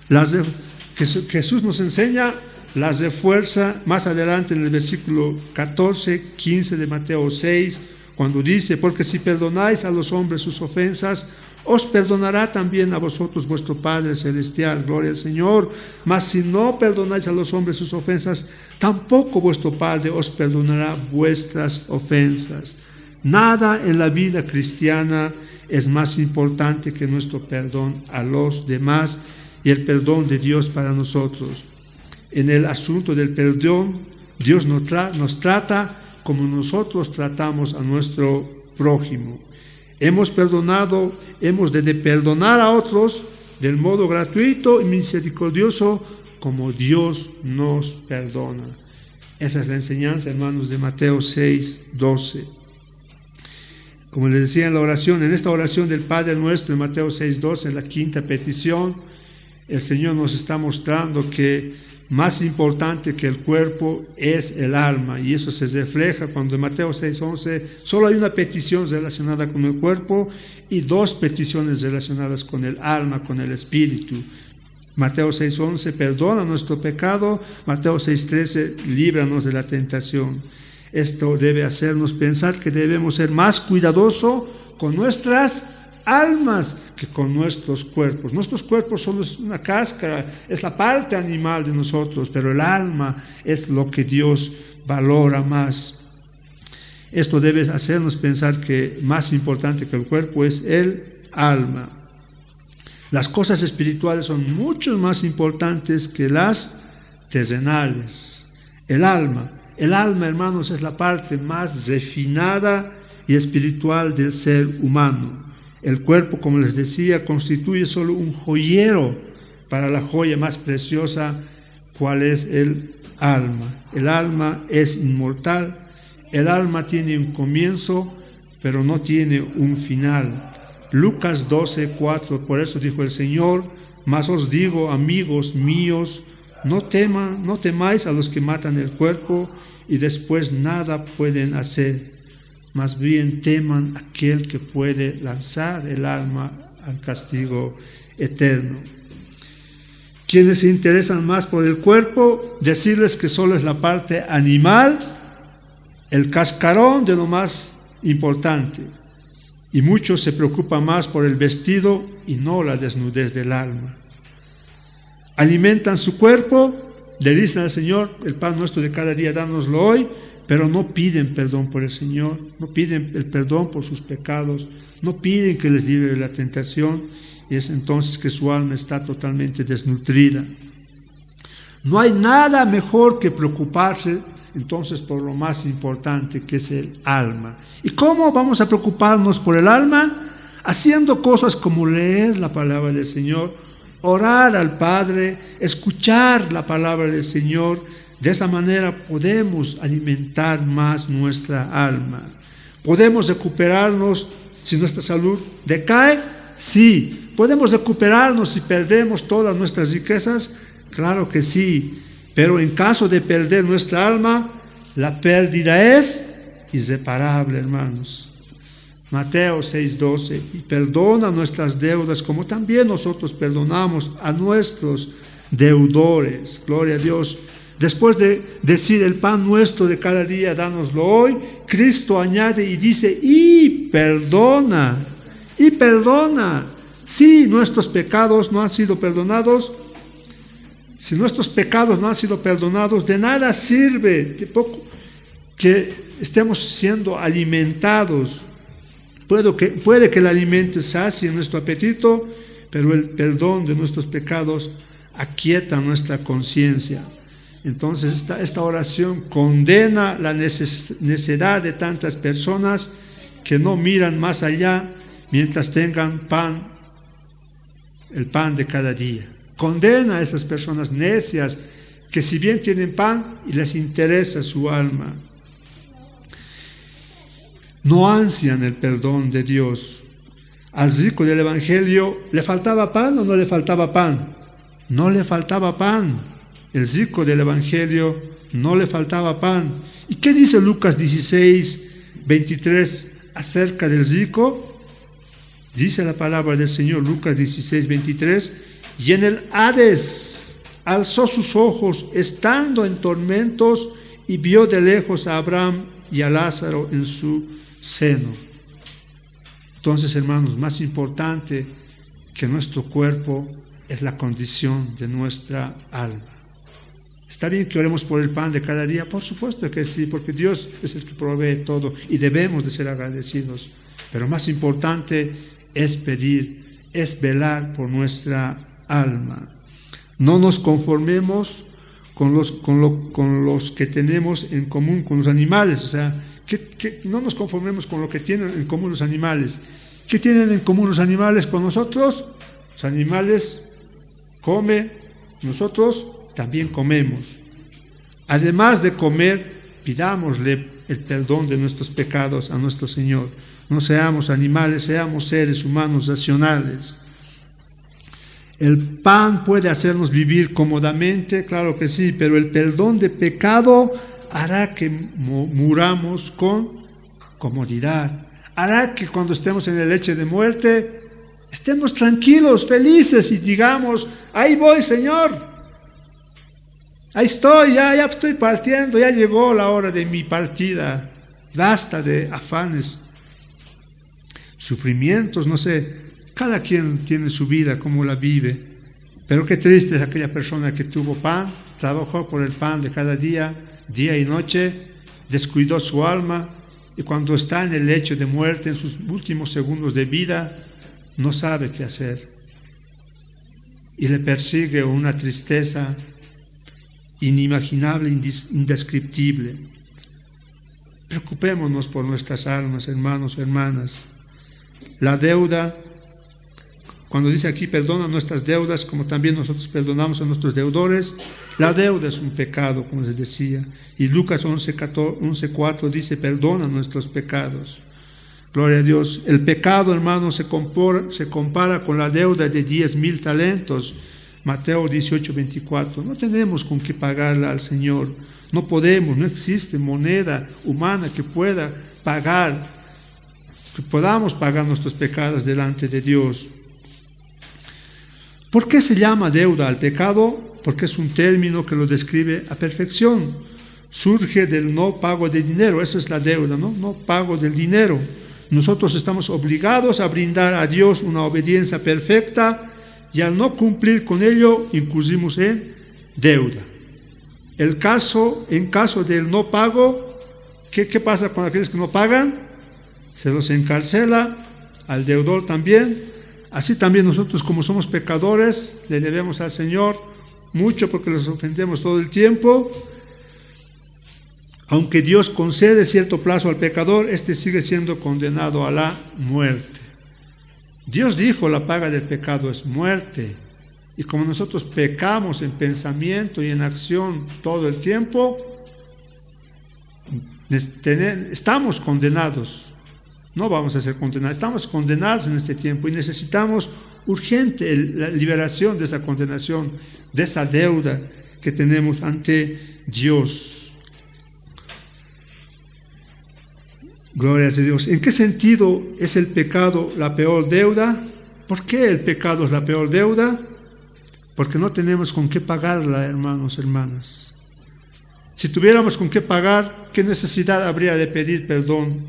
nos enseña, las refuerza más adelante en el versículo 14, 15 de Mateo 6, cuando dice, porque si perdonáis a los hombres sus ofensas, os perdonará también a vosotros vuestro Padre Celestial, gloria al Señor. Mas si no perdonáis a los hombres sus ofensas, tampoco vuestro Padre os perdonará vuestras ofensas. Nada en la vida cristiana es más importante que nuestro perdón a los demás y el perdón de Dios para nosotros. En el asunto del perdón, Dios nos trata como nosotros tratamos a nuestro prójimo. Hemos de perdonar a otros del modo gratuito y misericordioso como Dios nos perdona. Esa es la enseñanza, hermanos, de Mateo 6, 12. Como les decía en la oración, en esta oración del Padre Nuestro, en Mateo 6, 12, en la quinta petición, el Señor nos está mostrando que más importante que el cuerpo es el alma, y eso se refleja cuando en Mateo 6:11 solo hay una petición relacionada con el cuerpo y dos peticiones relacionadas con el alma, con el espíritu. Mateo 6:11, perdona nuestro pecado. Mateo 6:13, líbranos de la tentación. Esto debe hacernos pensar que debemos ser más cuidadosos con nuestras almas que con nuestros cuerpos. Nuestros cuerpos son una cáscara, es la parte animal de nosotros, pero el alma es lo que Dios valora más. Esto debe hacernos pensar que más importante que el cuerpo es el alma. Las cosas espirituales son mucho más importantes que las terrenales. El alma, hermanos, es la parte más refinada y espiritual del ser humano. El cuerpo, como les decía, constituye solo un joyero para la joya más preciosa, cual es el alma. El alma es inmortal. El alma tiene un comienzo, pero no tiene un final. Lucas 12:4, por eso dijo el Señor, mas os digo, amigos míos, no temáis a los que matan el cuerpo y después nada pueden hacer. Más bien teman a aquel que puede lanzar el alma al castigo eterno. Quienes se interesan más por el cuerpo, decirles que solo es la parte animal, el cascarón de lo más importante. Y muchos se preocupan más por el vestido y no la desnudez del alma. Alimentan su cuerpo, le dicen al Señor, el pan nuestro de cada día, dánoslo hoy, pero no piden perdón por el Señor, no piden el perdón por sus pecados, no piden que les libre de la tentación, y es entonces que su alma está totalmente desnutrida. No hay nada mejor que preocuparse entonces por lo más importante, que es el alma. ¿Y cómo vamos a preocuparnos por el alma? Haciendo cosas como leer la palabra del Señor, orar al Padre, escuchar la palabra del Señor. De esa manera podemos alimentar más nuestra alma. ¿Podemos recuperarnos si nuestra salud decae? Sí. ¿Podemos recuperarnos si perdemos todas nuestras riquezas? Claro que sí. Pero en caso de perder nuestra alma, la pérdida es irreparable, hermanos. Mateo 6:12, y perdona nuestras deudas como también nosotros perdonamos a nuestros deudores. Gloria a Dios. Después de decir el pan nuestro de cada día, dánoslo hoy, Cristo añade y dice, y perdona. Si nuestros pecados no han sido perdonados, de nada sirve que estemos siendo alimentados. Puede que el alimento sacie nuestro apetito, pero el perdón de nuestros pecados aquieta nuestra conciencia. Entonces esta oración condena la necedad de tantas personas que no miran más allá mientras tengan el pan de cada día. Condena a esas personas necias que si bien tienen pan y les interesa su alma, no ansian el perdón de Dios. Al rico del Evangelio, ¿le faltaba pan o no le faltaba pan? No le faltaba pan. El rico del Evangelio no le faltaba pan. ¿Y qué dice Lucas 16:23 acerca del rico? Dice la palabra del Señor, Lucas 16:23, y en el Hades alzó sus ojos estando en tormentos y vio de lejos a Abraham y a Lázaro en su seno. Entonces, hermanos, más importante que nuestro cuerpo es la condición de nuestra alma. ¿Está bien que oremos por el pan de cada día? Por supuesto que sí, porque Dios es el que provee todo y debemos de ser agradecidos. Pero más importante es pedir, es velar por nuestra alma. No nos conformemos con los que tenemos en común con los animales, o sea, que no nos conformemos con lo que tienen en común los animales. ¿Qué tienen en común los animales con nosotros? Los animales comen, nosotros también comemos. Además de comer, pidámosle el perdón de nuestros pecados a nuestro Señor. No seamos animales, seamos seres humanos racionales. ¿El pan puede hacernos vivir cómodamente? Claro que sí, pero el perdón de pecado hará que muramos con comodidad. Hará que cuando estemos en el lecho de muerte, estemos tranquilos, felices y digamos, ahí voy, Señor. Ahí estoy, ya estoy partiendo, ya llegó la hora de mi partida. Basta de afanes, sufrimientos, no sé. Cada quien tiene su vida, cómo la vive. Pero qué triste es aquella persona que tuvo pan, trabajó por el pan de cada día, día y noche, descuidó su alma y cuando está en el lecho de muerte, en sus últimos segundos de vida, no sabe qué hacer. Y le persigue una tristeza inimaginable, indescriptible. Preocupémonos por nuestras almas, hermanos, hermanas. La deuda, cuando dice aquí, perdona nuestras deudas, como también nosotros perdonamos a nuestros deudores, la deuda es un pecado, como les decía. Y Lucas 11:4 dice, perdona nuestros pecados. Gloria a Dios. El pecado, hermano, se compara con la deuda de 10,000 talentos. Mateo 18:24. No tenemos con qué pagarla al Señor. No podemos, no existe moneda humana que pueda pagar, que podamos pagar nuestros pecados delante de Dios. ¿Por qué se llama deuda al pecado? Porque es un término que lo describe a perfección. Surge del no pago de dinero, esa es la deuda, ¿no? No pago del dinero. Nosotros estamos obligados a brindar a Dios una obediencia perfecta y al no cumplir con ello incurrimos en deuda. En caso del no pago, ¿qué pasa con aquellos que no pagan? Se los encarcela, al deudor también. Así también nosotros, como somos pecadores, le debemos al Señor mucho porque los ofendemos todo el tiempo. Aunque Dios concede cierto plazo al pecador, este sigue siendo condenado a la muerte. Dios dijo, la paga del pecado es muerte. Y como nosotros pecamos en pensamiento y en acción todo el tiempo, estamos condenados. No vamos a ser condenados, estamos condenados en este tiempo y necesitamos urgente la liberación de esa condenación, de esa deuda que tenemos ante Dios. Gloria a Dios. ¿En qué sentido es el pecado la peor deuda? ¿Por qué el pecado es la peor deuda? Porque no tenemos con qué pagarla, hermanos, hermanas. Si tuviéramos con qué pagar, ¿qué necesidad habría de pedir perdón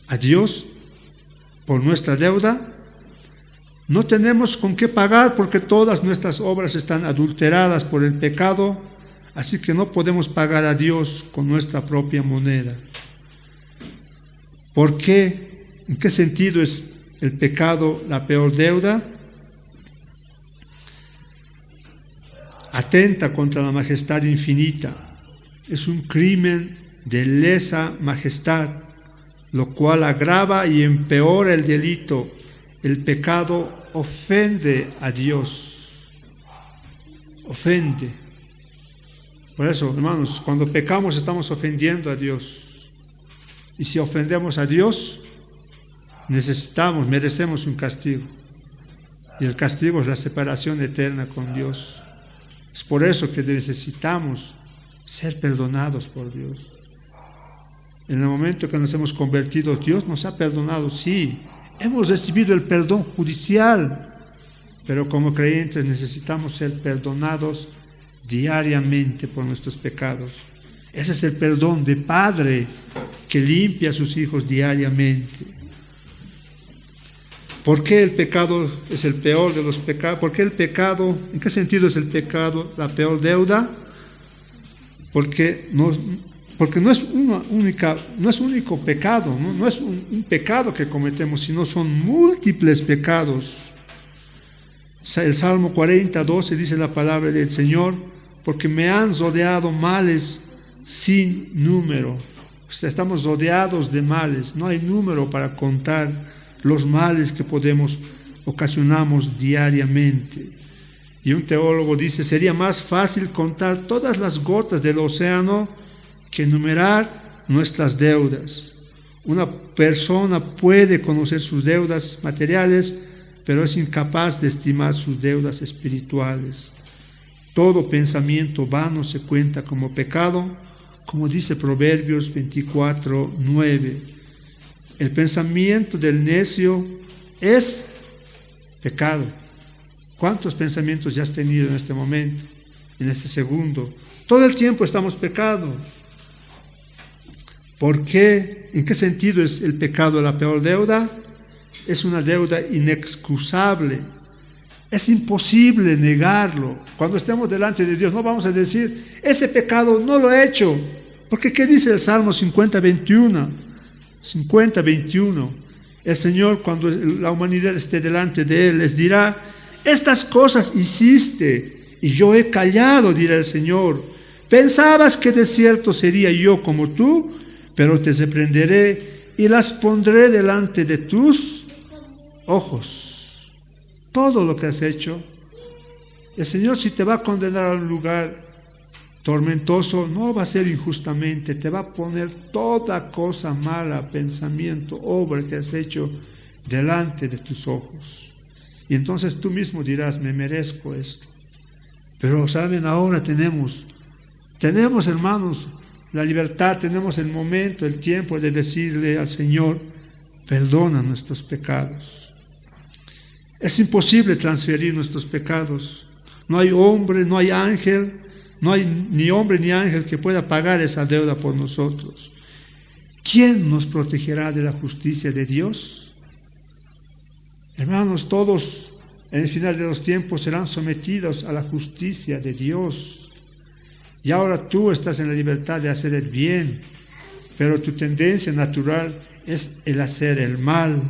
a Dios por nuestra deuda? No tenemos con qué pagar porque todas nuestras obras están adulteradas por el pecado, así que no podemos pagar a Dios con nuestra propia moneda. ¿Por qué? ¿En qué sentido es el pecado la peor deuda? Atenta contra la majestad infinita. Es un crimen de lesa majestad, lo cual agrava y empeora el delito. El pecado ofende a Dios. Ofende. Por eso, hermanos, cuando pecamos estamos ofendiendo a Dios. Y si ofendemos a Dios, merecemos un castigo. Y el castigo es la separación eterna con Dios. Es por eso que necesitamos ser perdonados por Dios. En el momento que nos hemos convertido, Dios nos ha perdonado, sí. Hemos recibido el perdón judicial, pero como creyentes necesitamos ser perdonados diariamente por nuestros pecados. Ese es el perdón de Padre que limpia a sus hijos diariamente. ¿Por qué el pecado es el peor de los pecados? ¿Por qué el pecado? ¿En qué sentido es el pecado la peor deuda? Porque no es único pecado, no es un pecado que cometemos, sino son múltiples pecados. El Salmo 40:12 dice la palabra del Señor: porque me han rodeado males sin número. O sea, estamos rodeados de males, no hay número para contar los males que ocasionamos diariamente. Y un teólogo dice: sería más fácil contar todas las gotas del océano que enumerar nuestras deudas. Una persona puede conocer sus deudas materiales, pero es incapaz de estimar sus deudas espirituales. Todo pensamiento vano se cuenta como pecado, como dice Proverbios 24:9. El pensamiento del necio es pecado. ¿Cuántos pensamientos ya has tenido en este momento, en este segundo? Todo el tiempo estamos pecando. ¿Por qué? ¿En qué sentido es el pecado la peor deuda? Es una deuda inexcusable. Es imposible negarlo. Cuando estemos delante de Dios no vamos a decir: ese pecado no lo he hecho. Porque ¿qué dice el Salmo 50:21? El Señor, cuando la humanidad esté delante de Él, les dirá: estas cosas hiciste y yo he callado, dirá el Señor. Pensabas que de cierto sería yo como tú, pero te reprenderé y las pondré delante de tus ojos. Todo lo que has hecho, el Señor, si te va a condenar a un lugar tormentoso, no va a ser injustamente, te va a poner toda cosa mala, pensamiento, obra que has hecho delante de tus ojos. Y entonces tú mismo dirás: me merezco esto. Pero saben, ahora tenemos hermanos la libertad, tenemos el momento, el tiempo de decirle al Señor: perdona nuestros pecados. Es imposible transferir nuestros pecados. No hay hombre, no hay ángel, no hay ni hombre ni ángel que pueda pagar esa deuda por nosotros. ¿Quién nos protegerá de la justicia de Dios? Hermanos, todos en el final de los tiempos serán sometidos a la justicia de Dios. Y ahora tú estás en la libertad de hacer el bien, pero tu tendencia natural es el hacer el mal.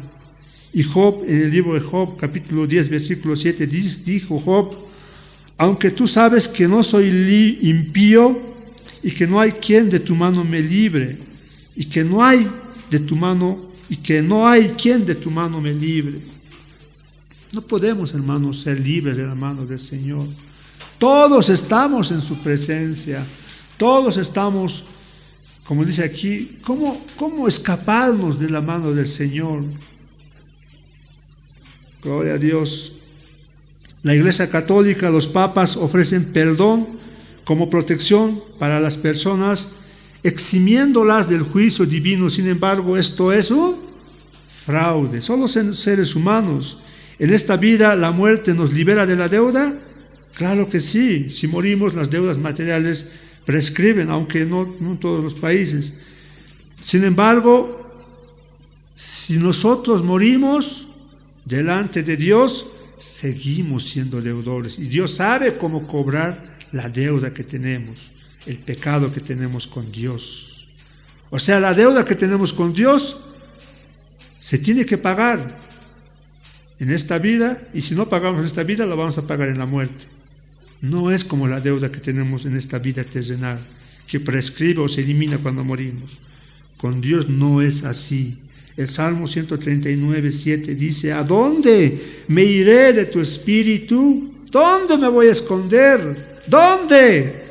Y Job, en el libro de Job, capítulo 10, versículo 7, dijo Job: aunque tú sabes que no soy impío y que no hay quien de tu mano me libre, y que no hay quien de tu mano me libre. No podemos, hermanos, ser libres de la mano del Señor. Todos estamos en su presencia, todos estamos, como dice aquí, ¿cómo escaparnos de la mano del Señor? Gloria a Dios. La Iglesia Católica, los papas ofrecen perdón como protección para las personas eximiéndolas del juicio divino. Sin embargo, esto es un fraude. Solo seres humanos. En esta vida, ¿la muerte nos libera de la deuda? Claro que sí. Si morimos, las deudas materiales prescriben, aunque no en todos los países. Sin embargo, si nosotros morimos delante de Dios, seguimos siendo deudores. Y Dios sabe cómo cobrar la deuda que tenemos, el pecado que tenemos con Dios. O sea, la deuda que tenemos con Dios se tiene que pagar en esta vida, y si no pagamos en esta vida, la vamos a pagar en la muerte. No es como la deuda que tenemos en esta vida terrenal, que prescribe o se elimina cuando morimos. Con Dios no es así. El Salmo 139:7 dice: ¿a dónde me iré de tu espíritu? ¿Dónde me voy a esconder? ¿Dónde?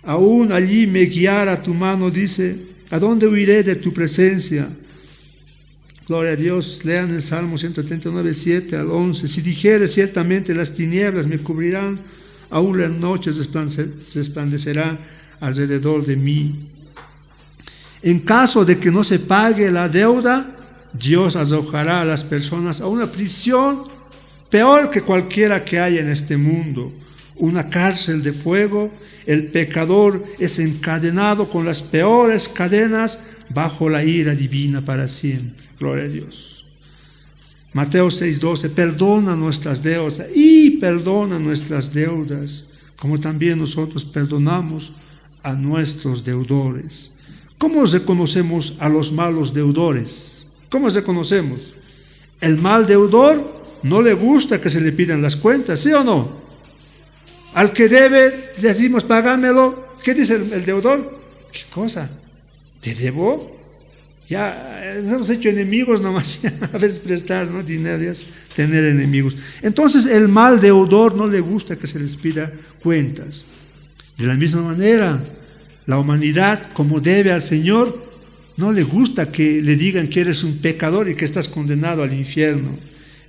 Aún allí me guiará tu mano, dice. ¿A dónde huiré de tu presencia? Gloria a Dios. Lean el Salmo 139:7 al 11. Si dijere, ciertamente las tinieblas me cubrirán, aún la noche se resplandecerá alrededor de mí. En caso de que no se pague la deuda, Dios arrojará a las personas a una prisión peor que cualquiera que haya en este mundo, una cárcel de fuego. El pecador es encadenado con las peores cadenas bajo la ira divina para siempre. Gloria a Dios. Mateo 6:12, perdona nuestras deudas y perdona nuestras deudas, como también nosotros perdonamos a nuestros deudores. ¿Cómo reconocemos a los malos deudores? ¿Cómo reconocemos? El mal deudor no le gusta que se le pidan las cuentas, ¿sí o no? Al que debe, le decimos, págamelo. ¿Qué dice el deudor? ¿Qué cosa? ¿Te debo? Ya nos hemos hecho enemigos nomás, a veces prestar, ¿no? Dinero es tener enemigos. Entonces el mal deudor no le gusta que se les pida cuentas. De la misma manera, la humanidad, como debe al Señor, no le gusta que le digan que eres un pecador y que estás condenado al infierno.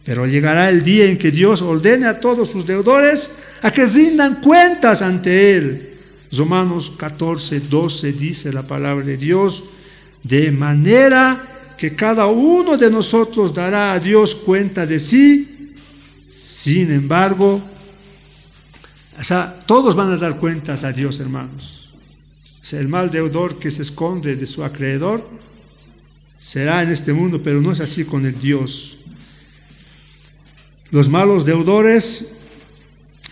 Pero llegará el día en que Dios ordene a todos sus deudores a que rindan cuentas ante Él. Romanos 14:12 dice la palabra de Dios: de manera que cada uno de nosotros dará a Dios cuenta de sí. Sin embargo, todos van a dar cuentas a Dios, hermanos. O sea, el mal deudor que se esconde de su acreedor será en este mundo, pero no es así con el Dios. Los malos deudores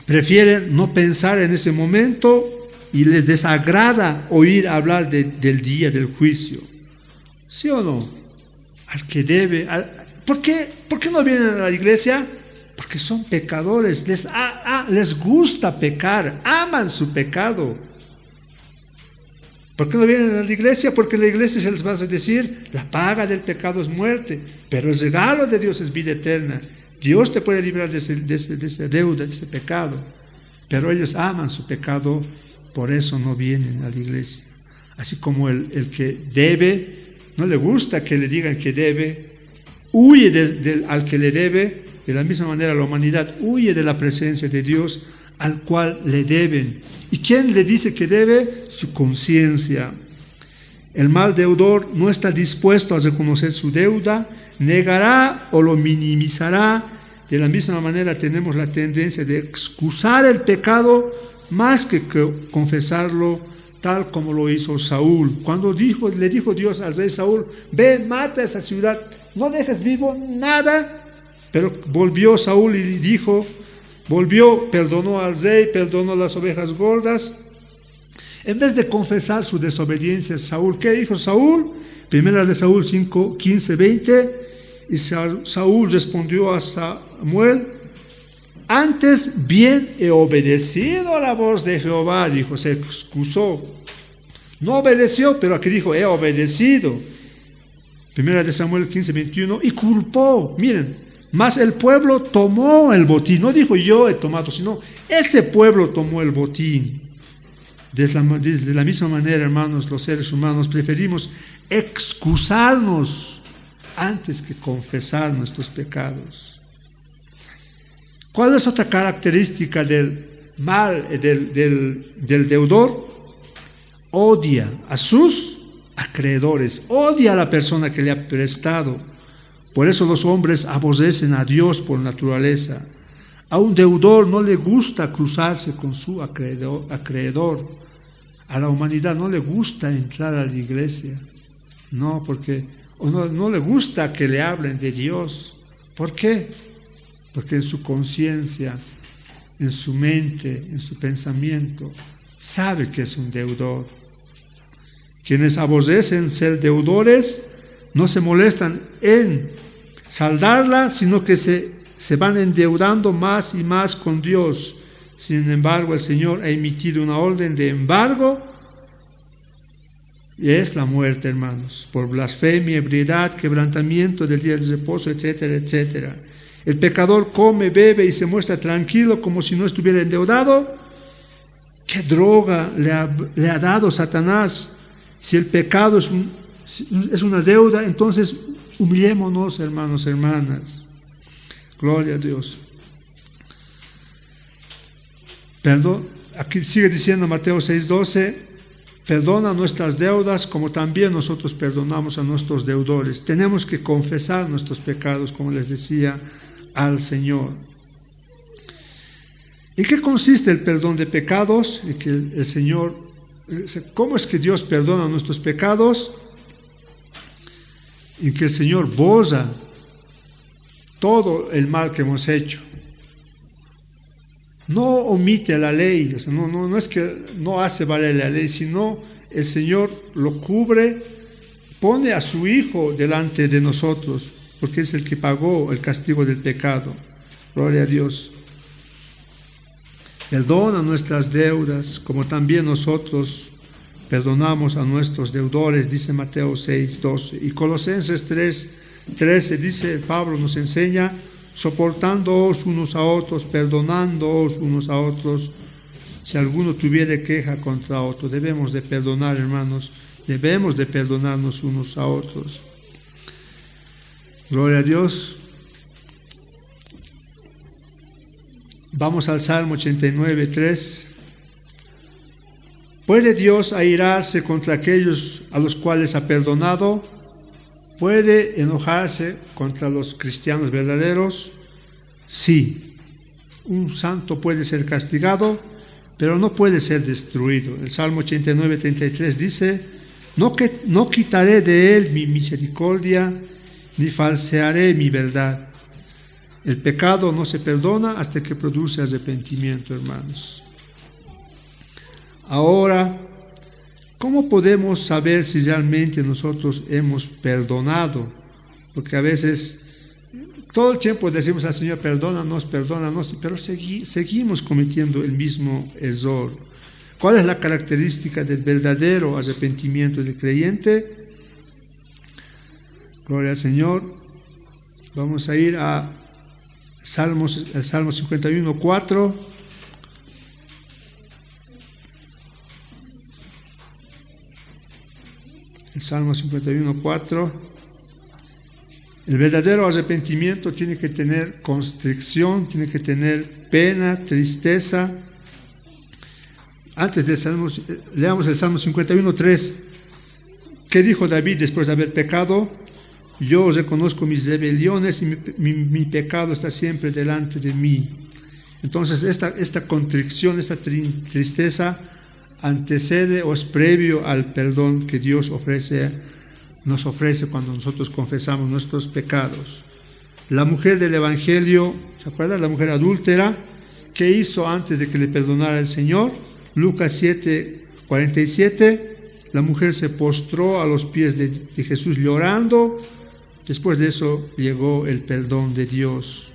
prefieren no pensar en ese momento y les desagrada oír hablar del día del juicio. ¿Sí o no? Al que debe. ¿Por qué no vienen a la iglesia? Porque son pecadores. Les gusta pecar, aman su pecado. ¿Por qué no vienen a la iglesia? Porque la iglesia se les va a decir: la paga del pecado es muerte, pero el regalo de Dios es vida eterna. Dios te puede librar de esa deuda, de ese pecado. Pero ellos aman su pecado, por eso no vienen a la iglesia. Así como el que debe, no le gusta que le digan que debe, huye al que le debe. De la misma manera la humanidad huye de la presencia de Dios al cual le deben. ¿Y quién le dice que debe? Su conciencia. El mal deudor no está dispuesto a reconocer su deuda, negará o lo minimizará. De la misma manera tenemos la tendencia de excusar el pecado más que confesarlo, tal como lo hizo Saúl. Cuando le dijo Dios al rey Saúl: ve, mata esa ciudad, no dejes vivo nada. Pero volvió Saúl y perdonó al rey, perdonó las ovejas gordas. En vez de confesar su desobediencia, Saúl, ¿qué dijo Saúl? Primera de Saúl 5, 15, 20. Y Saúl respondió a Samuel: antes bien he obedecido a la voz de Jehová. Dijo, se excusó. No obedeció, pero aquí dijo: he obedecido. Primera de Samuel 15, 21. Y culpó. Miren. Mas el pueblo tomó el botín. No dijo yo he tomado, sino ese pueblo tomó el botín. De la misma manera, hermanos, los seres humanos preferimos excusarnos antes que confesar nuestros pecados. ¿Cuál es otra característica del mal, del deudor? odia a sus acreedores, odia a la persona que le ha prestado. Por eso los hombres aborrecen a Dios por naturaleza. A un deudor no le gusta cruzarse con su acreedor. A la humanidad no le gusta entrar a la iglesia. No, porque no le gusta que le hablen de Dios. ¿Por qué? Porque en su conciencia, en su mente, en su pensamiento, sabe que es un deudor. Quienes aborrecen ser deudores no se molestan en saldarla, sino que se van endeudando más y más con Dios. Sin embargo, el Señor ha emitido una orden de embargo y es la muerte, hermanos, por blasfemia, ebriedad, quebrantamiento del día de reposo, etcétera, etcétera. El pecador come, bebe y se muestra tranquilo como si no estuviera endeudado. ¿Qué droga le ha dado Satanás? Si el pecado es una deuda, entonces humillémonos, hermanos, hermanas. Gloria a Dios. Perdón, aquí sigue diciendo Mateo 6:12, perdona nuestras deudas como también nosotros perdonamos a nuestros deudores. Tenemos que confesar nuestros pecados, como les decía, al Señor. ¿En qué consiste el perdón de pecados? Y que el Señor, ¿cómo es que Dios perdona nuestros pecados? En que el Señor borra todo el mal que hemos hecho. No omite la ley, o sea, no es que no hace valer la ley, sino el Señor lo cubre, pone a su Hijo delante de nosotros, porque es el que pagó el castigo del pecado. Gloria a Dios. Perdona nuestras deudas, como también nosotros perdonamos a nuestros deudores, dice Mateo 6:12. Y Colosenses 3:13 dice, Pablo nos enseña, soportándoos unos a otros, perdonándoos unos a otros, si alguno tuviere queja contra otro. Debemos de perdonar, hermanos, debemos de perdonarnos unos a otros. Gloria a Dios. Vamos al Salmo 89:3. ¿Puede Dios airarse contra aquellos a los cuales ha perdonado? ¿Puede enojarse contra los cristianos verdaderos? Sí. Un santo puede ser castigado, pero no puede ser destruido. El Salmo 89:33 dice, no quitaré de él mi misericordia, ni falsearé mi verdad. El pecado no se perdona hasta que produce arrepentimiento, hermanos. Ahora, ¿cómo podemos saber si realmente nosotros hemos perdonado? Porque a veces, todo el tiempo decimos al Señor, perdónanos, pero seguimos cometiendo el mismo error. ¿Cuál es la característica del verdadero arrepentimiento del creyente? Gloria al Señor. Vamos a ir a Salmo 51:4. El Salmo 51:4. El verdadero arrepentimiento tiene que tener constricción, tiene que tener pena, tristeza. Antes del Salmo, leamos el Salmo 51:3. ¿Qué dijo David después de haber pecado? Yo reconozco mis rebeliones y mi pecado está siempre delante de mí. Entonces esta contrición, esta tristeza antecede o es previo al perdón que Dios nos ofrece cuando nosotros confesamos nuestros pecados. La mujer del Evangelio, ¿se acuerdan? La mujer adúltera, ¿qué hizo antes de que le perdonara el Señor? Lucas 7:47, la mujer se postró a los pies de Jesús llorando. Después de eso llegó el perdón de Dios.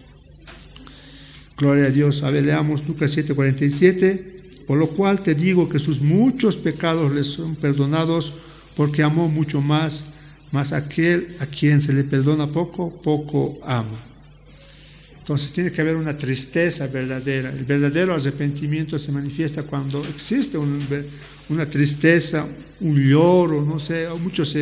Gloria a Dios. A ver, leamos Lucas 7:47. Por lo cual te digo que sus muchos pecados les son perdonados, porque amó mucho más aquel a quien se le perdona poco, poco ama. Entonces tiene que haber una tristeza verdadera. El verdadero arrepentimiento se manifiesta cuando existe una tristeza, un lloro, no sé, muchos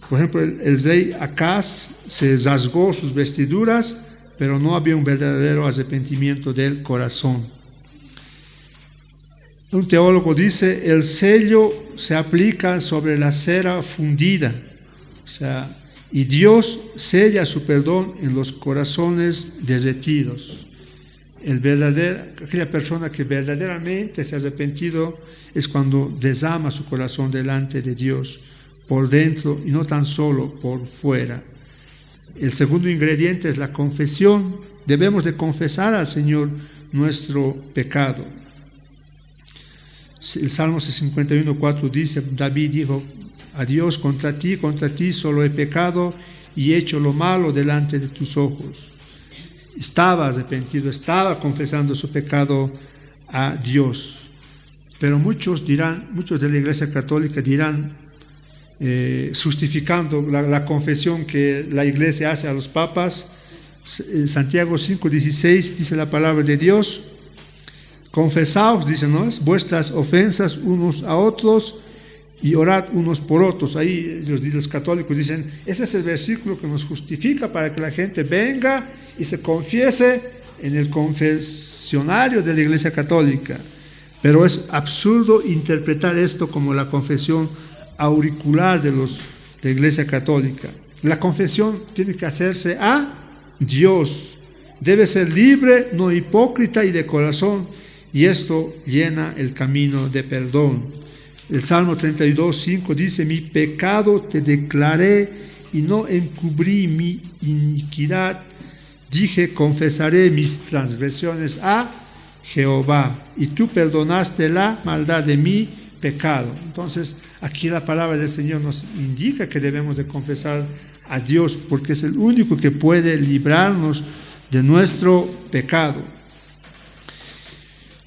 por ejemplo, el rey Acaz se rasgó sus vestiduras, pero no había un verdadero arrepentimiento del corazón. Un teólogo dice, el sello se aplica sobre la cera fundida, o sea, y Dios sella su perdón en los corazones derretidos. Aquella persona que verdaderamente se ha arrepentido es cuando desama su corazón delante de Dios, por dentro y no tan solo por fuera. El segundo ingrediente es la confesión. Debemos de confesar al Señor nuestro pecado. El Salmo 51:4 dice, David dijo a Dios, contra ti solo he pecado y he hecho lo malo delante de tus ojos. Estaba arrepentido, estaba confesando su pecado a Dios. Pero muchos de la Iglesia Católica dirán, justificando la confesión que la Iglesia hace a los papas, Santiago 5:16 dice la palabra de Dios, confesaos, dice, ¿no?, vuestras ofensas unos a otros y orad unos por otros. Ahí los católicos dicen, ese es el versículo que nos justifica para que la gente venga y se confiese en el confesionario de la Iglesia Católica. Pero es absurdo interpretar esto como la confesión auricular de la Iglesia Católica. La confesión tiene que hacerse a Dios. Debe ser libre, no hipócrita y de corazón, y esto llena el camino de perdón. El Salmo 32:5 dice, mi pecado te declaré y no encubrí mi iniquidad. Dije, confesaré mis transgresiones a Jehová, y tú perdonaste la maldad de mi pecado. Entonces, aquí la palabra del Señor nos indica que debemos de confesar a Dios, porque es el único que puede librarnos de nuestro pecado.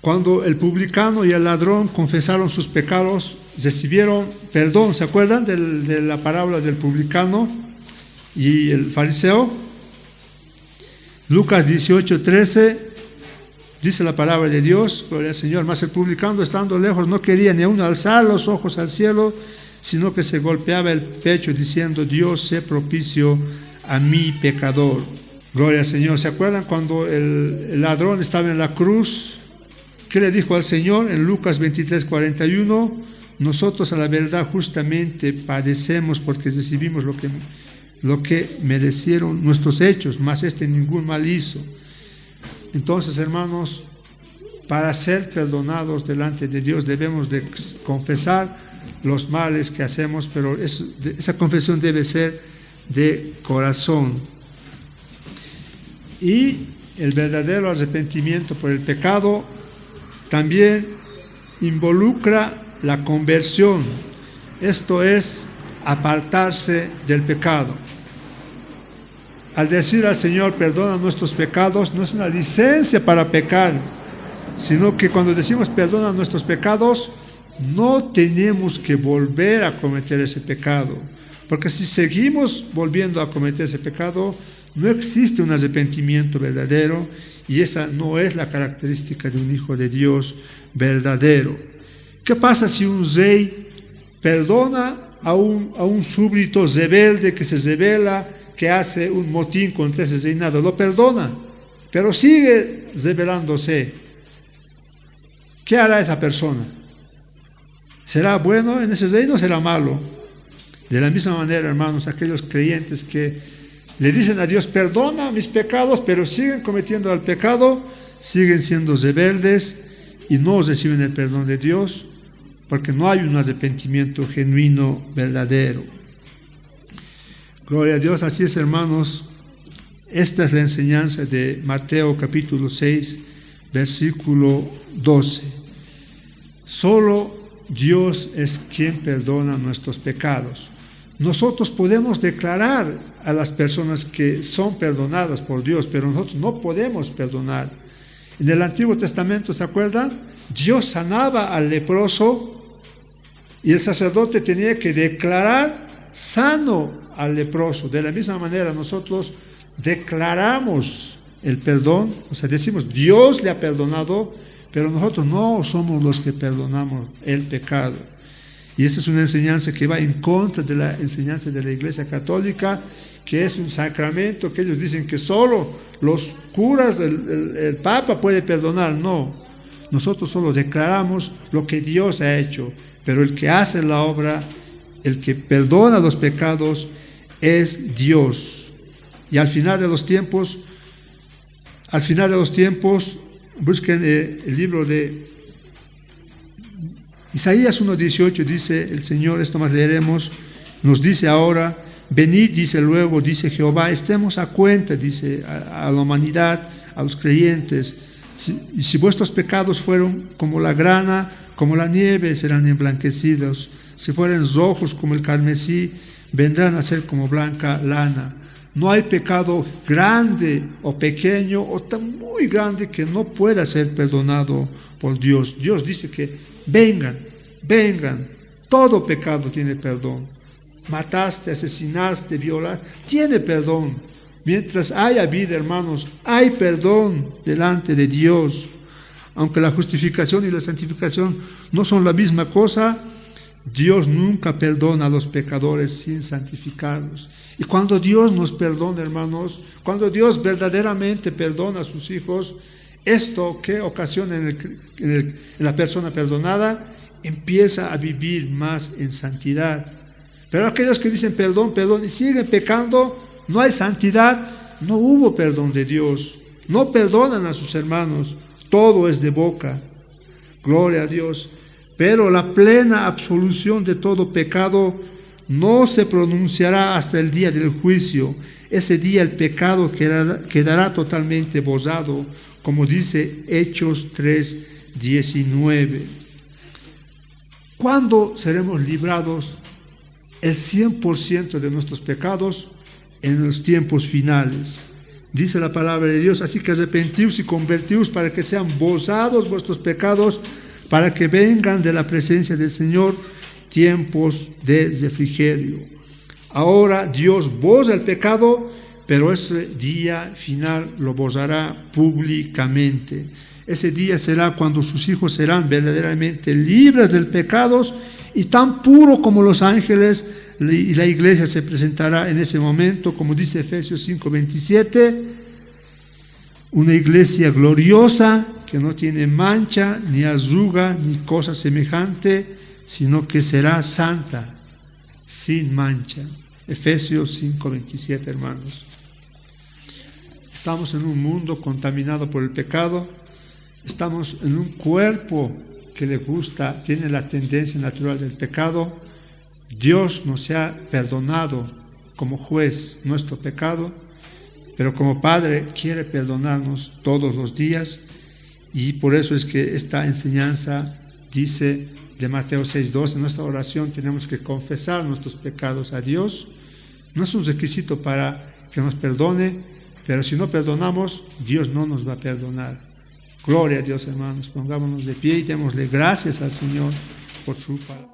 Cuando el publicano y el ladrón confesaron sus pecados, recibieron perdón. ¿Se acuerdan de la parábola del publicano y el fariseo? Lucas 18:13 dice la palabra de Dios, gloria al Señor, mas el publicano, estando lejos, no quería ni aún alzar los ojos al cielo, sino que se golpeaba el pecho diciendo, Dios, sé propicio a mi pecador. Gloria al Señor. ¿Se acuerdan cuando el ladrón estaba en la cruz? ¿Qué le dijo al Señor? En Lucas 23:41, nosotros a la verdad justamente padecemos porque recibimos lo que merecieron nuestros hechos, mas ningún mal hizo. Entonces, hermanos, para ser perdonados delante de Dios debemos de confesar los males que hacemos, pero esa confesión debe ser de corazón. Y el verdadero arrepentimiento por el pecado también involucra la conversión. Esto es apartarse del pecado. Al decir al Señor, perdona nuestros pecados, no es una licencia para pecar, sino que cuando decimos perdona nuestros pecados, no tenemos que volver a cometer ese pecado. Porque si seguimos volviendo a cometer ese pecado, no existe un arrepentimiento verdadero, y esa no es la característica de un hijo de Dios verdadero. ¿Qué pasa si un rey perdona a un súbdito rebelde que se rebela, que hace un motín contra ese reinado? Lo perdona, pero sigue rebelándose. ¿Qué hará esa persona? ¿Será bueno en ese reino o será malo? De la misma manera, hermanos, aquellos creyentes que le dicen a Dios, perdona mis pecados, pero siguen cometiendo el pecado, siguen siendo rebeldes y no reciben el perdón de Dios, porque no hay un arrepentimiento genuino, verdadero. Gloria a Dios. Así es, hermanos. Esta es la enseñanza de Mateo capítulo 6, versículo 12. Solo Dios es quien perdona nuestros pecados. Nosotros podemos declarar a las personas que son perdonadas por Dios, pero nosotros no podemos perdonar. En el Antiguo Testamento, ¿se acuerdan? Dios sanaba al leproso y el sacerdote tenía que declarar sano al leproso. De la misma manera, nosotros declaramos el perdón, o sea, decimos Dios le ha perdonado, pero nosotros no somos los que perdonamos el pecado. Y esta es una enseñanza que va en contra de la enseñanza de la Iglesia Católica, que es un sacramento que ellos dicen que solo los curas, el Papa puede perdonar. No, nosotros solo declaramos lo que Dios ha hecho, pero el que hace la obra, el que perdona los pecados, es Dios. Y al final de los tiempos, busquen el libro de Isaías 1:18, dice el Señor, esto más leeremos, nos dice ahora: venid, dice luego, dice Jehová, estemos a cuenta, dice a la humanidad, a los creyentes. Si vuestros pecados fueron como la grana, como la nieve, serán emblanquecidos. Si fueren rojos como el carmesí, vendrán a ser como blanca lana. No hay pecado grande o pequeño o tan muy grande que no pueda ser perdonado por Dios. Dios dice que vengan, todo pecado tiene perdón. Mataste, asesinaste, violaste, tiene perdón. Mientras haya vida, hermanos, hay perdón delante de Dios. Aunque la justificación y la santificación no son la misma cosa, Dios nunca perdona a los pecadores sin santificarlos. Y cuando Dios nos perdona, hermanos, cuando Dios verdaderamente perdona a sus hijos, esto que ocasiona en la persona perdonada, empieza a vivir más en santidad. Pero aquellos que dicen perdón y siguen pecando, no hay santidad, no hubo perdón de Dios, no perdonan a sus hermanos, todo es de boca. Gloria a Dios. Pero la plena absolución de todo pecado no se pronunciará hasta el día del juicio. Ese día el pecado quedará totalmente borrado, como dice Hechos 3:19. ¿Cuándo seremos librados el 100% de nuestros pecados? En los tiempos finales. Dice la palabra de Dios: así que arrepentíos y convertíos para que sean borrados vuestros pecados, para que vengan de la presencia del Señor tiempos de refrigerio. Ahora Dios borra el pecado, pero ese día final lo borrará públicamente. Ese día será cuando sus hijos serán verdaderamente libres del pecado y tan puro como los ángeles, y la iglesia se presentará en ese momento, como dice Efesios 5:27, una iglesia gloriosa que no tiene mancha, ni arruga, ni cosa semejante, sino que será santa, sin mancha. Efesios 5:27, hermanos. Estamos en un mundo contaminado por el pecado, estamos en un cuerpo que le gusta, tiene la tendencia natural del pecado. Dios nos ha perdonado como juez nuestro pecado, pero como Padre quiere perdonarnos todos los días, y por eso es que esta enseñanza dice de Mateo 6:12, en nuestra oración tenemos que confesar nuestros pecados a Dios. No es un requisito para que nos perdone, pero si no perdonamos, Dios no nos va a perdonar. Gloria a Dios, hermanos, pongámonos de pie y démosle gracias al Señor por su palabra.